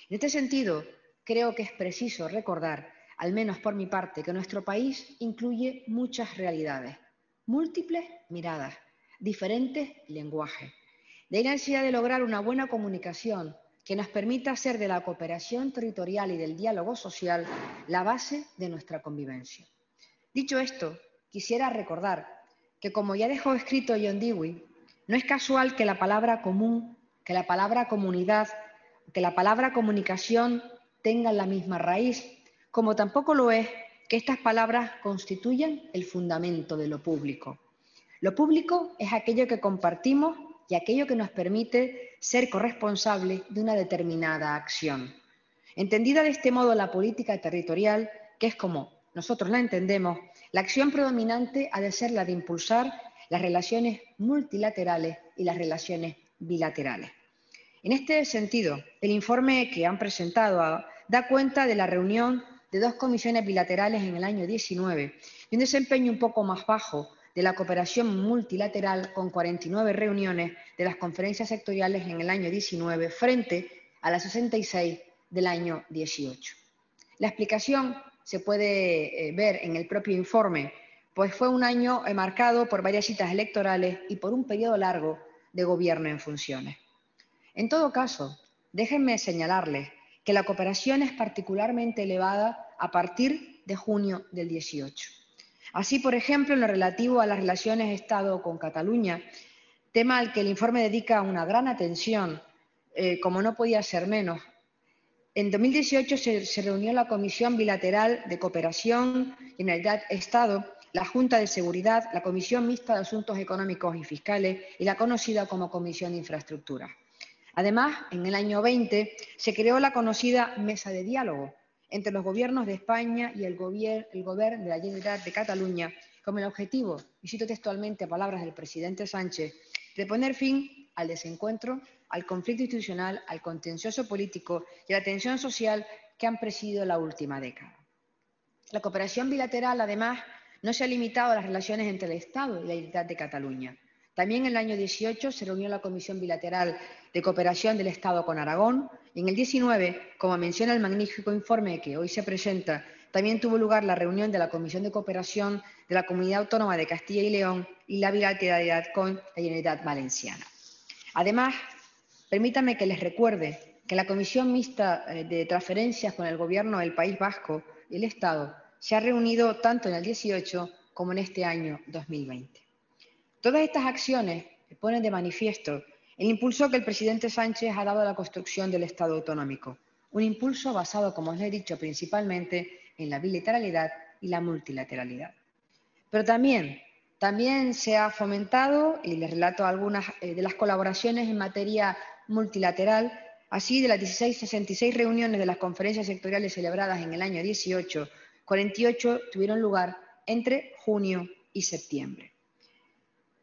[SPEAKER 5] En este sentido, creo que es preciso recordar, al menos por mi parte, que nuestro país incluye muchas realidades, múltiples miradas, diferentes lenguajes. De ahí la necesidad de lograr una buena comunicación que nos permita hacer de la cooperación territorial y del diálogo social la base de nuestra convivencia. Dicho esto, quisiera recordar que, como ya dejó escrito John Dewey, no es casual que la palabra común, que la palabra comunidad, que la palabra comunicación tengan la misma raíz, como tampoco lo es que estas palabras constituyan el fundamento de lo público. Lo público es aquello que compartimos y aquello que nos permite ser corresponsables de una determinada acción. Entendida de este modo la política territorial, que es como nosotros la entendemos, la acción predominante ha de ser la de impulsar las relaciones multilaterales y las relaciones bilaterales. En este sentido, el informe que han presentado da cuenta de la reunión de 2 comisiones bilaterales en el año 19 y un desempeño un poco más bajo de la cooperación multilateral con 49 reuniones de las conferencias sectoriales en el año 19 frente a las 66 del año 18. La explicación se puede ver en el propio informe, pues fue un año marcado por varias citas electorales y por un periodo largo de gobierno en funciones. En todo caso, déjenme señalarles que la cooperación es particularmente elevada a partir de junio del 18. Así, por ejemplo, en lo relativo a las relaciones Estado con Cataluña, tema al que el informe dedica una gran atención, como no podía ser menos. En 2018 se reunió la Comisión Bilateral de Cooperación, Generalitat-Estado, la Junta de Seguridad, la Comisión Mixta de Asuntos Económicos y Fiscales y la conocida como Comisión de Infraestructuras. Además, en el año 20 se creó la conocida Mesa de Diálogo entre los gobiernos de España y el Gobierno de la Generalitat de Cataluña, con el objetivo, y cito textualmente palabras del presidente Sánchez, de poner fin al desencuentro, al conflicto institucional, al contencioso político y a la tensión social que han presidido la última década. La cooperación bilateral, además, no se ha limitado a las relaciones entre el Estado y la Generalitat de Cataluña. También en el año 18 se reunió la Comisión Bilateral de Cooperación del Estado con Aragón y en el 19, como menciona el magnífico informe que hoy se presenta, también tuvo lugar la reunión de la Comisión de Cooperación de la Comunidad Autónoma de Castilla y León y la bilateralidad con la Generalitat Valenciana. Además, permítanme que les recuerde que la Comisión Mixta de Transferencias con el Gobierno del País Vasco y el Estado se ha reunido tanto en el 18 como en este año 2020. Todas estas acciones ponen de manifiesto el impulso que el presidente Sánchez ha dado a la construcción del Estado autonómico, un impulso basado, como os he dicho, principalmente en la bilateralidad y la multilateralidad. Pero también se ha fomentado, y les relato algunas de las colaboraciones en materia multilateral, así de las 66 reuniones de las conferencias sectoriales celebradas en el año 18, 48 tuvieron lugar entre junio y septiembre.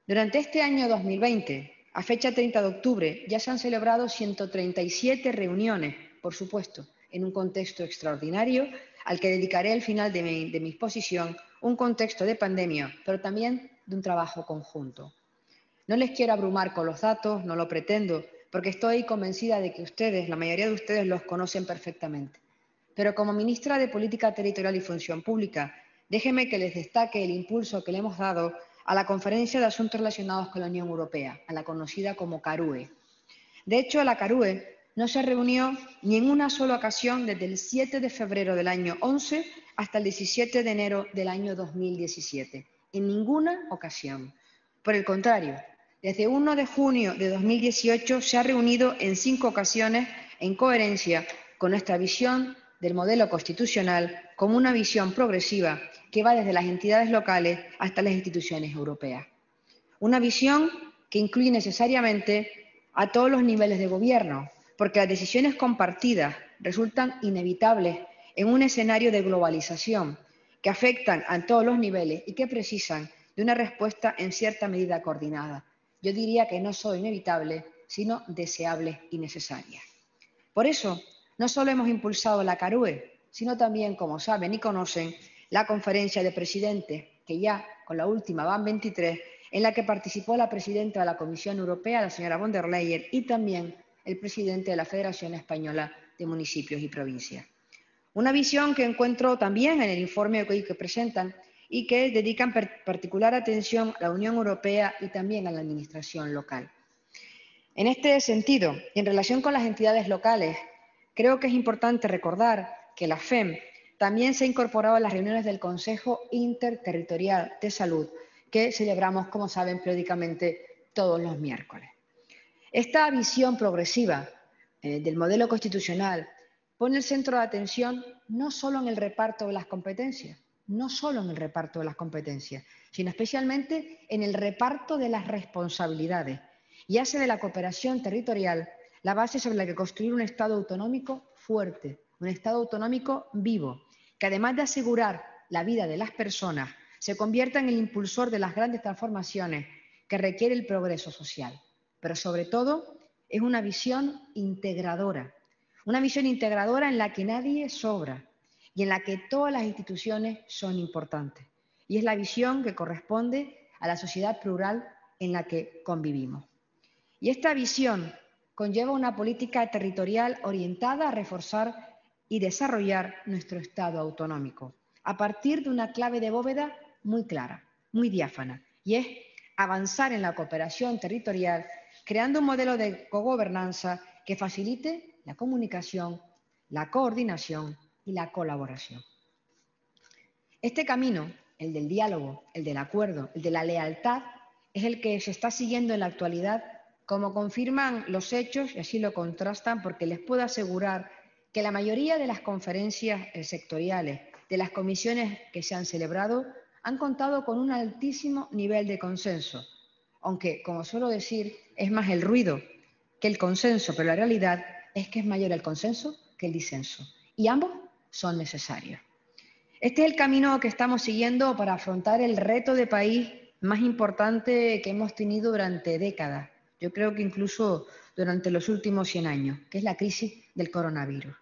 [SPEAKER 5] Durante este año 2020, a fecha 30 de octubre, ya se han celebrado 137 reuniones, por supuesto, en un contexto extraordinario, al que dedicaré al final de mi exposición, un contexto de pandemia, pero también de un trabajo conjunto. No les quiero abrumar con los datos, no lo pretendo, porque estoy convencida de que ustedes, la mayoría de ustedes, los conocen perfectamente. Pero como ministra de Política Territorial y Función Pública, déjenme que les destaque el impulso que le hemos dado a la Conferencia de Asuntos Relacionados con la Unión Europea, a la conocida como CARUE. De hecho, la CARUE no se reunió ni en una sola ocasión desde el 7 de febrero del año 11 hasta el 17 de enero del año 2017. En ninguna ocasión. Por el contrario, desde 1 de junio de 2018 se ha reunido en 5 ocasiones en coherencia con nuestra visión del modelo constitucional como una visión progresiva que va desde las entidades locales hasta las instituciones europeas. Una visión que incluye necesariamente a todos los niveles de gobierno, porque las decisiones compartidas resultan inevitables en un escenario de globalización que afectan a todos los niveles y que precisan de una respuesta en cierta medida coordinada. Yo diría que no solo inevitables, sino deseables y necesarias. Por eso, no solo hemos impulsado la CARUE, sino también, como saben y conocen, la Conferencia de Presidentes, que ya con la última van 23, en la que participó la presidenta de la Comisión Europea, la señora von der Leyen, y también el presidente de la Federación Española de Municipios y Provincias. Una visión que encuentro también en el informe que presentan y que dedican particular atención a la Unión Europea y también a la administración local. En este sentido, y en relación con las entidades locales, creo que es importante recordar que la FEM también se ha incorporado a las reuniones del Consejo Interterritorial de Salud, que celebramos, como saben, periódicamente todos los miércoles. Esta visión progresiva del modelo constitucional pone el centro de atención no solo en el reparto de las competencias, sino especialmente en el reparto de las responsabilidades y hace de la cooperación territorial la base sobre la que construir un Estado autonómico fuerte, un Estado autonómico vivo, que además de asegurar la vida de las personas, se convierta en el impulsor de las grandes transformaciones que requiere el progreso social. Pero sobre todo es una visión integradora en la que nadie sobra y en la que todas las instituciones son importantes. Y es la visión que corresponde a la sociedad plural en la que convivimos. Y esta visión conlleva una política territorial orientada a reforzar y desarrollar nuestro Estado autonómico, a partir de una clave de bóveda muy clara, muy diáfana, y es avanzar en la cooperación territorial, creando un modelo de cogobernanza que facilite la comunicación, la coordinación y la colaboración. Este camino, el del diálogo, el del acuerdo, el de la lealtad, es el que se está siguiendo en la actualidad, como confirman los hechos y así lo contrastan, porque les puedo asegurar que la mayoría de las conferencias sectoriales, de las comisiones que se han celebrado, han contado con un altísimo nivel de consenso, aunque, como suelo decir, es más el ruido que el consenso, pero la realidad es que es mayor el consenso que el disenso, y ambos son necesarios. Este es el camino que estamos siguiendo para afrontar el reto de país más importante que hemos tenido durante décadas. Yo creo que incluso durante los últimos 100 años, que es la crisis del coronavirus.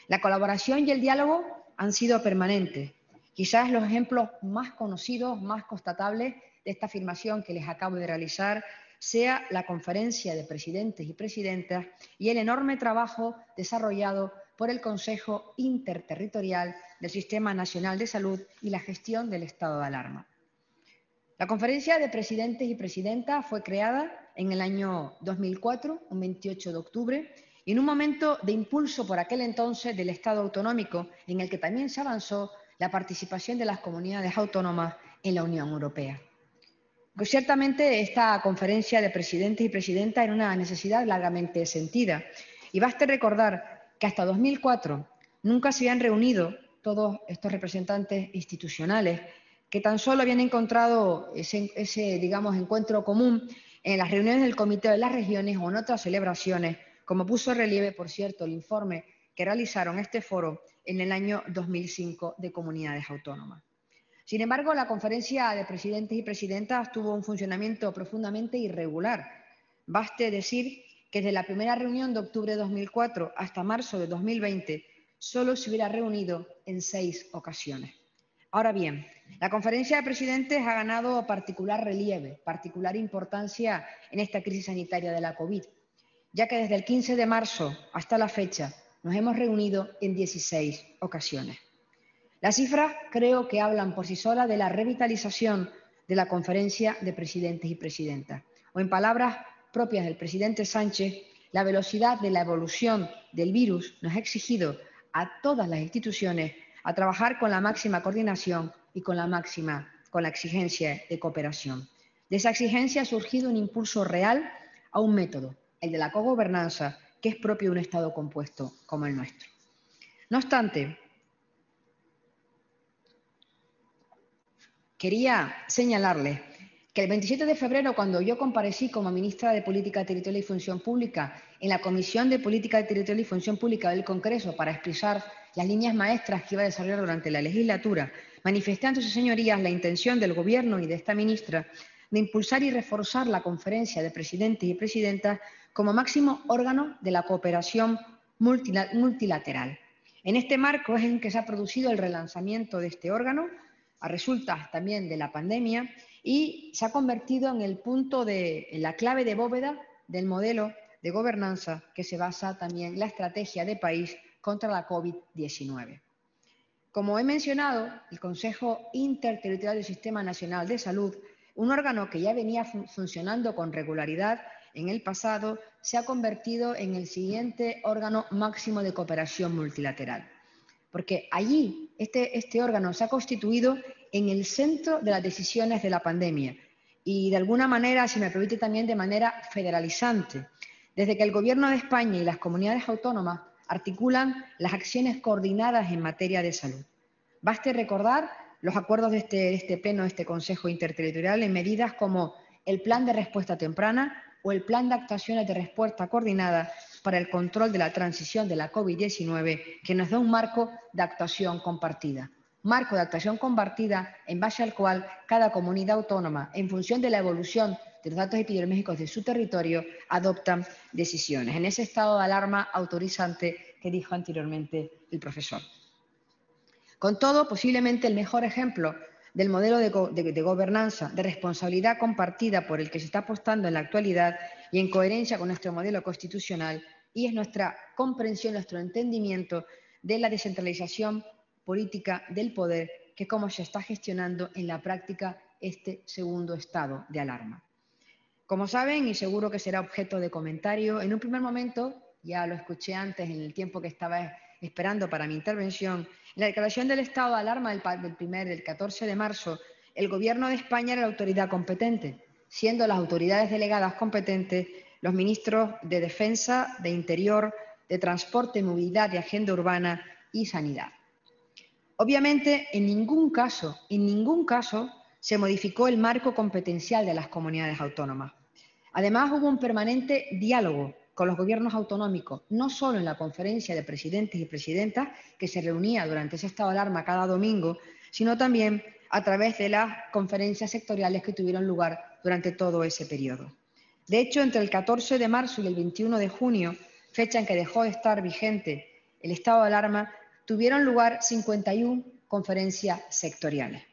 [SPEAKER 5] La colaboración y el diálogo han sido permanentes. Quizás los ejemplos más conocidos, más constatables de esta afirmación que les acabo de realizar sea la conferencia de presidentes y presidentas y el enorme trabajo desarrollado por el Consejo Interterritorial del Sistema Nacional de Salud y la gestión del estado de alarma. La conferencia de presidentes y presidentas fue creada en el año 2004, un 28 de octubre, y en un momento de impulso por aquel entonces del Estado autonómico, en el que también se avanzó la participación de las comunidades autónomas en la Unión Europea. Pues ciertamente esta conferencia de presidentes y presidentas era una necesidad largamente sentida, y baste recordar que hasta 2004 nunca se habían reunido todos estos representantes institucionales que tan solo habían encontrado ese digamos, encuentro común en las reuniones del Comité de las Regiones o en otras celebraciones, como puso en relieve, por cierto, el informe que realizaron este foro en el año 2005 de comunidades autónomas. Sin embargo, la conferencia de presidentes y presidentas tuvo un funcionamiento profundamente irregular. Baste decir que desde la primera reunión de octubre de 2004 hasta marzo de 2020 solo se hubiera reunido en 6 ocasiones. Ahora bien, la conferencia de presidentes ha ganado particular relieve, particular importancia en esta crisis sanitaria de la COVID, ya que desde el 15 de marzo hasta la fecha nos hemos reunido en 16 ocasiones. Las cifras creo que hablan por sí solas de la revitalización de la conferencia de presidentes y presidentas, o en palabras propias del presidente Sánchez, la velocidad de la evolución del virus nos ha exigido a todas las instituciones a trabajar con la máxima coordinación y con la exigencia de cooperación. De esa exigencia ha surgido un impulso real a un método, el de la cogobernanza, que es propio de un Estado compuesto como el nuestro. No obstante, quería señalarles que el 27 de febrero, cuando yo comparecí como ministra de Política Territorial y Función Pública en la Comisión de Política Territorial y Función Pública del Congreso para expresar las líneas maestras que iba a desarrollar durante la legislatura, manifesté ante sus señorías la intención del Gobierno y de esta ministra de impulsar y reforzar la conferencia de presidentes y presidentas como máximo órgano de la cooperación multilateral. En este marco es en que se ha producido el relanzamiento de este órgano, a resultas también de la pandemia, y se ha convertido en el punto en la clave de bóveda del modelo de gobernanza que se basa también en la estrategia de país contra la COVID-19. Como he mencionado, el Consejo Interterritorial del Sistema Nacional de Salud, un órgano que ya venía funcionando con regularidad en el pasado, se ha convertido en el siguiente órgano máximo de cooperación multilateral. Porque allí este órgano se ha constituido en el centro de las decisiones de la pandemia y de alguna manera, si me permite, también de manera federalizante. Desde que el Gobierno de España y las comunidades autónomas articulan las acciones coordinadas en materia de salud. Baste recordar los acuerdos de este Pleno, de este Consejo Interterritorial, en medidas como el Plan de Respuesta Temprana o el Plan de Actuaciones de Respuesta Coordinada para el control de la transición de la COVID-19, que nos da un marco de actuación compartida. Marco de actuación compartida en base al cual cada comunidad autónoma, en función de la evolución de los datos epidemiológicos de su territorio, adoptan decisiones, en ese estado de alarma autorizante que dijo anteriormente el profesor. Con todo, posiblemente el mejor ejemplo del modelo de gobernanza, de responsabilidad compartida por el que se está apostando en la actualidad y en coherencia con nuestro modelo constitucional, y es nuestra comprensión, nuestro entendimiento de la descentralización política del poder, que es como se está gestionando en la práctica este segundo estado de alarma. Como saben, y seguro que será objeto de comentario, en un primer momento, ya lo escuché antes en el tiempo que estaba esperando para mi intervención, en la declaración del estado de alarma del 14 de marzo, el Gobierno de España era la autoridad competente, siendo las autoridades delegadas competentes los ministros de Defensa, de Interior, de Transporte, Movilidad, de Agenda Urbana y Sanidad. Obviamente, en ningún caso, se modificó el marco competencial de las comunidades autónomas. Además, hubo un permanente diálogo con los gobiernos autonómicos, no solo en la conferencia de presidentes y presidentas, que se reunía durante ese estado de alarma cada domingo, sino también a través de las conferencias sectoriales que tuvieron lugar durante todo ese periodo. De hecho, entre el 14 de marzo y el 21 de junio, fecha en que dejó de estar vigente el estado de alarma, tuvieron lugar 51 conferencias sectoriales.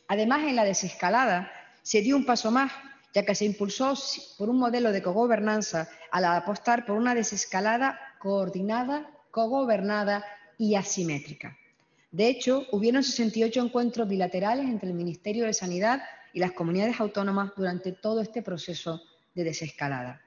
[SPEAKER 5] Además, en la desescalada se dio un paso más, ya que se impulsó por un modelo de cogobernanza al apostar por una desescalada coordinada, cogobernada y asimétrica. De hecho, hubieron 68 encuentros bilaterales entre el Ministerio de Sanidad y las comunidades autónomas durante todo este proceso de desescalada.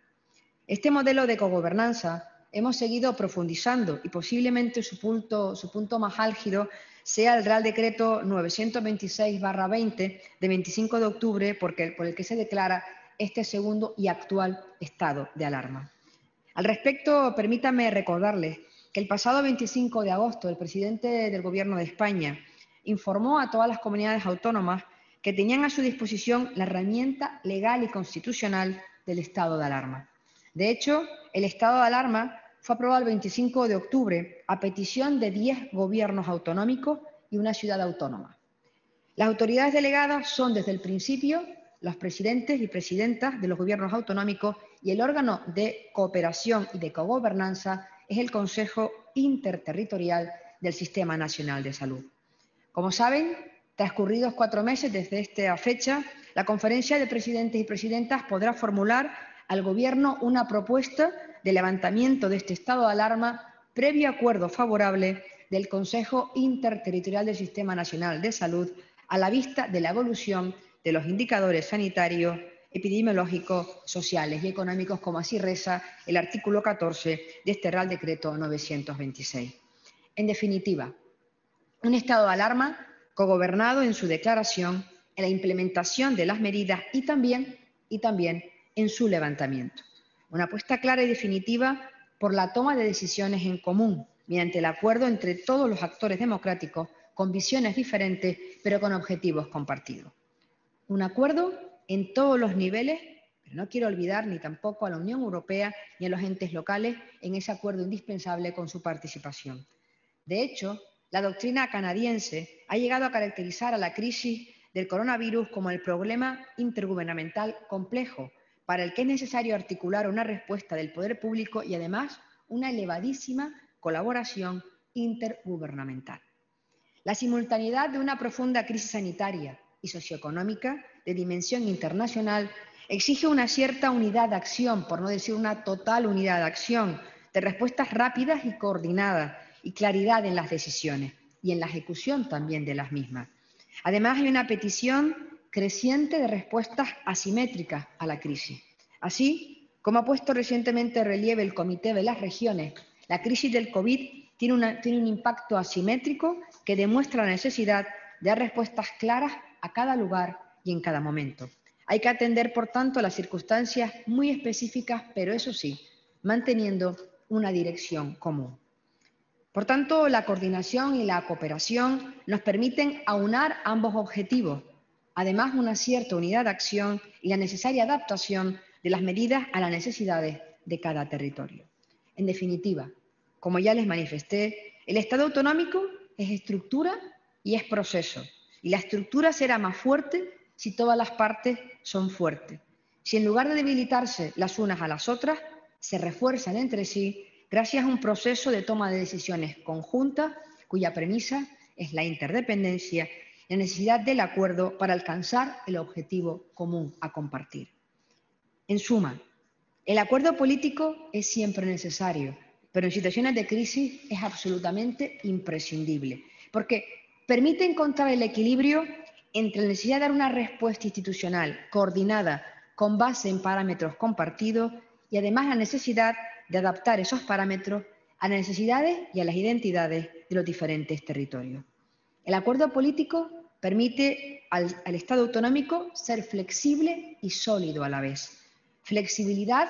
[SPEAKER 5] Este modelo de cogobernanza hemos seguido profundizando y posiblemente su punto más álgido sea el Real Decreto 926/20 de 25 de octubre por el que se declara este segundo y actual estado de alarma. Al respecto, permítanme recordarles que el pasado 25 de agosto el presidente del Gobierno de España informó a todas las comunidades autónomas que tenían a su disposición la herramienta legal y constitucional del estado de alarma. De hecho, el estado de alarma fue aprobado el 25 de octubre a petición de 10 gobiernos autonómicos y una ciudad autónoma. Las autoridades delegadas son desde el principio los presidentes y presidentas de los gobiernos autonómicos y el órgano de cooperación y de cogobernanza es el Consejo Interterritorial del Sistema Nacional de Salud. Como saben, transcurridos 4 meses desde esta fecha, la Conferencia de Presidentes y Presidentas podrá formular al Gobierno una propuesta de levantamiento de este estado de alarma previo acuerdo favorable del Consejo Interterritorial del Sistema Nacional de Salud a la vista de la evolución de los indicadores sanitarios, epidemiológicos, sociales y económicos, como así reza el artículo 14 de este Real Decreto 926. En definitiva, un estado de alarma cogobernado en su declaración, en la implementación de las medidas y también en su levantamiento. Una apuesta clara y definitiva por la toma de decisiones en común, mediante el acuerdo entre todos los actores democráticos con visiones diferentes, pero con objetivos compartidos. Un acuerdo en todos los niveles, pero no quiero olvidar ni tampoco a la Unión Europea ni a los entes locales en ese acuerdo indispensable con su participación. De hecho, la doctrina canadiense ha llegado a caracterizar a la crisis del coronavirus como el problema intergubernamental complejo, para el que es necesario articular una respuesta del poder público y, además, una elevadísima colaboración intergubernamental. La simultaneidad de una profunda crisis sanitaria y socioeconómica de dimensión internacional exige una cierta unidad de acción, por no decir una total unidad de acción, de respuestas rápidas y coordinadas y claridad en las decisiones y en la ejecución también de las mismas. Además, hay una petición creciente de respuestas asimétricas a la crisis. Así, como ha puesto recientemente en relieve el Comité de las Regiones, la crisis del COVID tiene un impacto asimétrico que demuestra la necesidad de dar respuestas claras a cada lugar y en cada momento. Hay que atender, por tanto, las circunstancias muy específicas, pero eso sí, manteniendo una dirección común. Por tanto, la coordinación y la cooperación nos permiten aunar ambos objetivos, además una cierta unidad de acción y la necesaria adaptación de las medidas a las necesidades de cada territorio. En definitiva, como ya les manifesté, el Estado autonómico es estructura y es proceso, y la estructura será más fuerte si todas las partes son fuertes, si en lugar de debilitarse las unas a las otras, se refuerzan entre sí gracias a un proceso de toma de decisiones conjunta cuya premisa es la interdependencia y la necesidad del acuerdo para alcanzar el objetivo común a compartir. En suma, el acuerdo político es siempre necesario, pero en situaciones de crisis es absolutamente imprescindible, porque permite encontrar el equilibrio entre la necesidad de dar una respuesta institucional coordinada con base en parámetros compartidos y además la necesidad de adaptar esos parámetros a las necesidades y a las identidades de los diferentes territorios. El acuerdo político permite al Estado autonómico ser flexible y sólido a la vez. Flexibilidad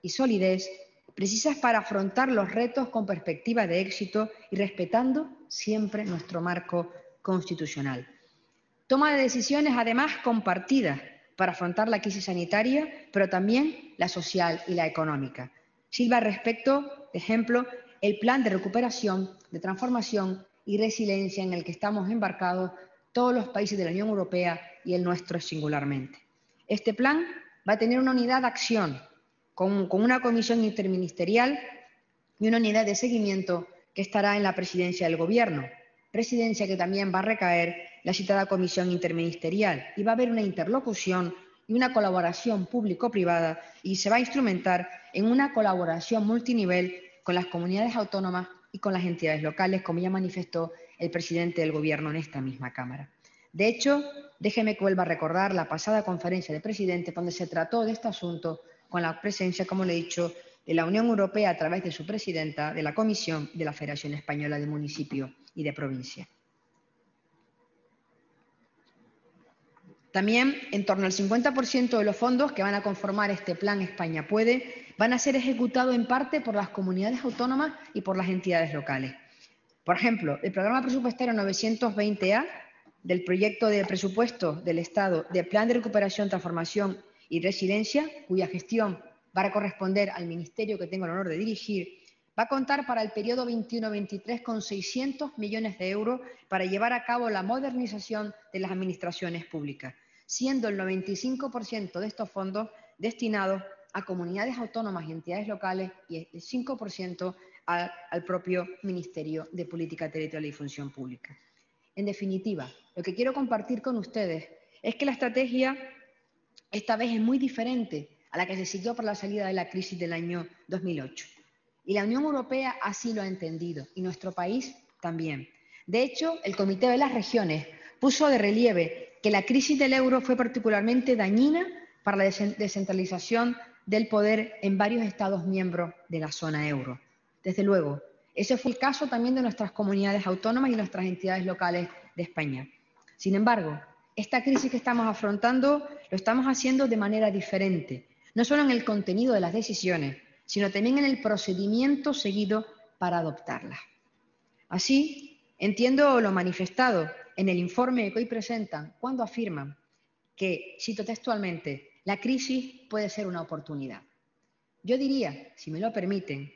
[SPEAKER 5] y solidez precisas para afrontar los retos con perspectiva de éxito y respetando siempre nuestro marco constitucional. Toma de decisiones además compartidas para afrontar la crisis sanitaria, pero también la social y la económica. Sirva al respecto, de ejemplo, el plan de recuperación, de transformación y resiliencia en el que estamos embarcados todos los países de la Unión Europea y el nuestro singularmente. Este plan va a tener una unidad de acción con una comisión interministerial y una unidad de seguimiento que estará en la presidencia del Gobierno, presidencia que también va a recaer la citada comisión interministerial, y va a haber una interlocución y una colaboración público-privada, y se va a instrumentar en una colaboración multinivel con las comunidades autónomas y con las entidades locales, como ya manifestó el presidente del Gobierno en esta misma Cámara. De hecho, déjeme que vuelva a recordar la pasada conferencia de presidentes donde se trató de este asunto con la presencia, como le he dicho, de la Unión Europea a través de su presidenta, de la Comisión, de la Federación Española de Municipios y de Provincias. También, en torno al 50% de los fondos que van a conformar este Plan España Puede van a ser ejecutados en parte por las comunidades autónomas y por las entidades locales. Por ejemplo, el programa presupuestario 920A del proyecto de presupuesto del Estado de Plan de Recuperación, Transformación y Resiliencia, cuya gestión va a corresponder al ministerio que tengo el honor de dirigir, va a contar para el periodo 21-23 con 600 millones de euros para llevar a cabo la modernización de las administraciones públicas, siendo el 95% de estos fondos destinados a comunidades autónomas y entidades locales y el 5% al propio Ministerio de Política Territorial y Función Pública. En definitiva, lo que quiero compartir con ustedes es que la estrategia esta vez es muy diferente a la que se siguió para la salida de la crisis del año 2008. Y la Unión Europea así lo ha entendido, y nuestro país también. De hecho, el Comité de las Regiones puso de relieve que la crisis del euro fue particularmente dañina para la descentralización del poder en varios Estados miembros de la zona euro. Desde luego, ese fue el caso también de nuestras comunidades autónomas y nuestras entidades locales de España. Sin embargo, esta crisis que estamos afrontando lo estamos haciendo de manera diferente, no solo en el contenido de las decisiones, sino también en el procedimiento seguido para adoptarlas. Así, entiendo lo manifestado en el informe que hoy presentan cuando afirman que, cito textualmente, la crisis puede ser una oportunidad. Yo diría, si me lo permiten,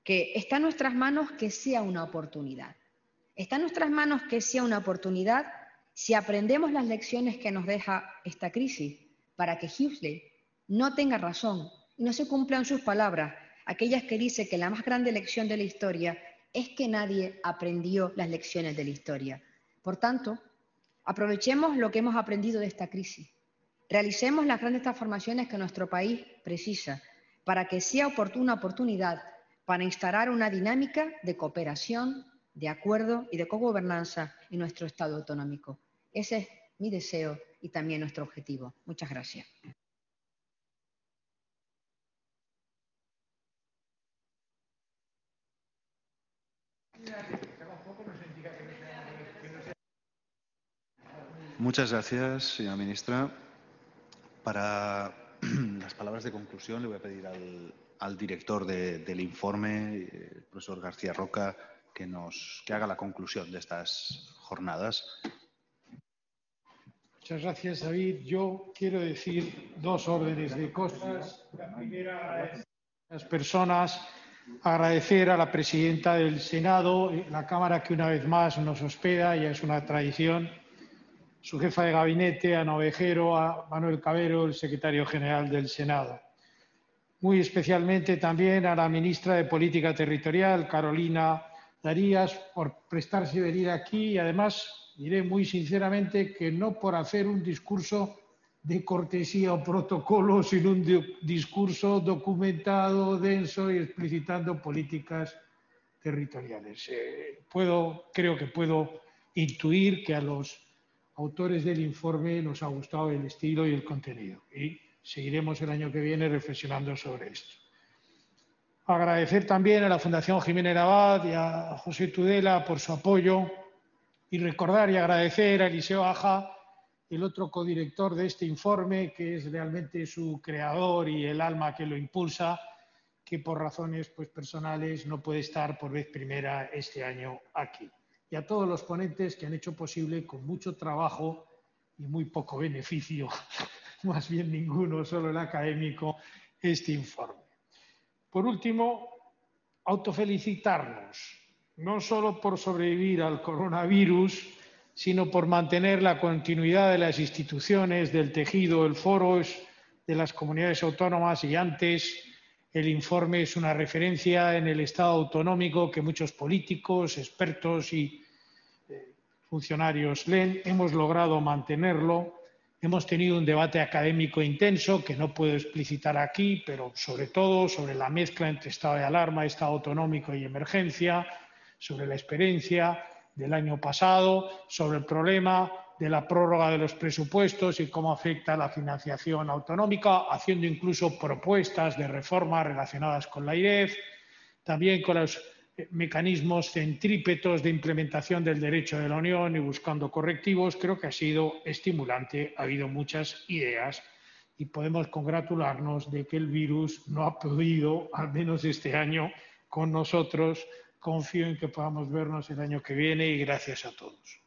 [SPEAKER 5] que está en nuestras manos que sea una oportunidad. Está en nuestras manos que sea una oportunidad si aprendemos las lecciones que nos deja esta crisis para que Huxley no tenga razón y no se cumplan sus palabras, aquellas que dice que la más grande lección de la historia es que nadie aprendió las lecciones de la historia. Por tanto, aprovechemos lo que hemos aprendido de esta crisis. Realicemos las grandes transformaciones que nuestro país precisa para que sea una oportunidad para instaurar una dinámica de cooperación, de acuerdo y de cogobernanza en nuestro Estado autonómico. Ese es mi deseo y también nuestro objetivo. Muchas gracias.
[SPEAKER 1] Muchas gracias, señora ministra. Para las palabras de conclusión le voy a pedir al director del informe, el profesor García Roca, que haga la conclusión de estas jornadas.
[SPEAKER 4] Muchas gracias, David. Yo quiero decir dos órdenes de cosas. La primera es a las personas, agradecer a la presidenta del Senado, la Cámara que una vez más nos hospeda, ya es una tradición, su jefa de gabinete, Ana Ovejero, a Manuel Cabero, el secretario general del Senado. Muy especialmente también a la ministra de Política Territorial, Carolina Darías, por prestarse venir aquí y además diré muy sinceramente que no por hacer un discurso de cortesía o protocolo, sino un discurso documentado, denso y explicitando políticas territoriales. Creo que puedo intuir que a los autores del informe nos ha gustado el estilo y el contenido y seguiremos el año que viene reflexionando sobre esto. Agradecer también a la Fundación Jiménez Abad y a José Tudela por su apoyo y recordar y agradecer a Eliseo Aja, el otro codirector de este informe, que es realmente su creador y el alma que lo impulsa, que por razones personales no puede estar por vez primera este año aquí. Y a todos los ponentes que han hecho posible, con mucho trabajo y muy poco beneficio, más bien ninguno, solo el académico, este informe. Por último, autofelicitarnos, no solo por sobrevivir al coronavirus, sino por mantener la continuidad de las instituciones, del tejido. El foro es de las comunidades autónomas y antes el informe es una referencia en el Estado autonómico que muchos políticos, expertos y funcionarios leen. Hemos logrado mantenerlo. Hemos tenido un debate académico intenso que no puedo explicitar aquí, pero sobre todo sobre la mezcla entre estado de alarma, estado autonómico y emergencia, sobre la experiencia del año pasado, sobre el problema de la prórroga de los presupuestos y cómo afecta a la financiación autonómica, haciendo incluso propuestas de reforma relacionadas con la IREF, también con los mecanismos centrípetos de implementación del derecho de la Unión y buscando correctivos. Creo que ha sido estimulante, ha habido muchas ideas y podemos congratularnos de que el virus no ha podido, al menos este año, con nosotros. Confío en que podamos vernos el año que viene y gracias a todos.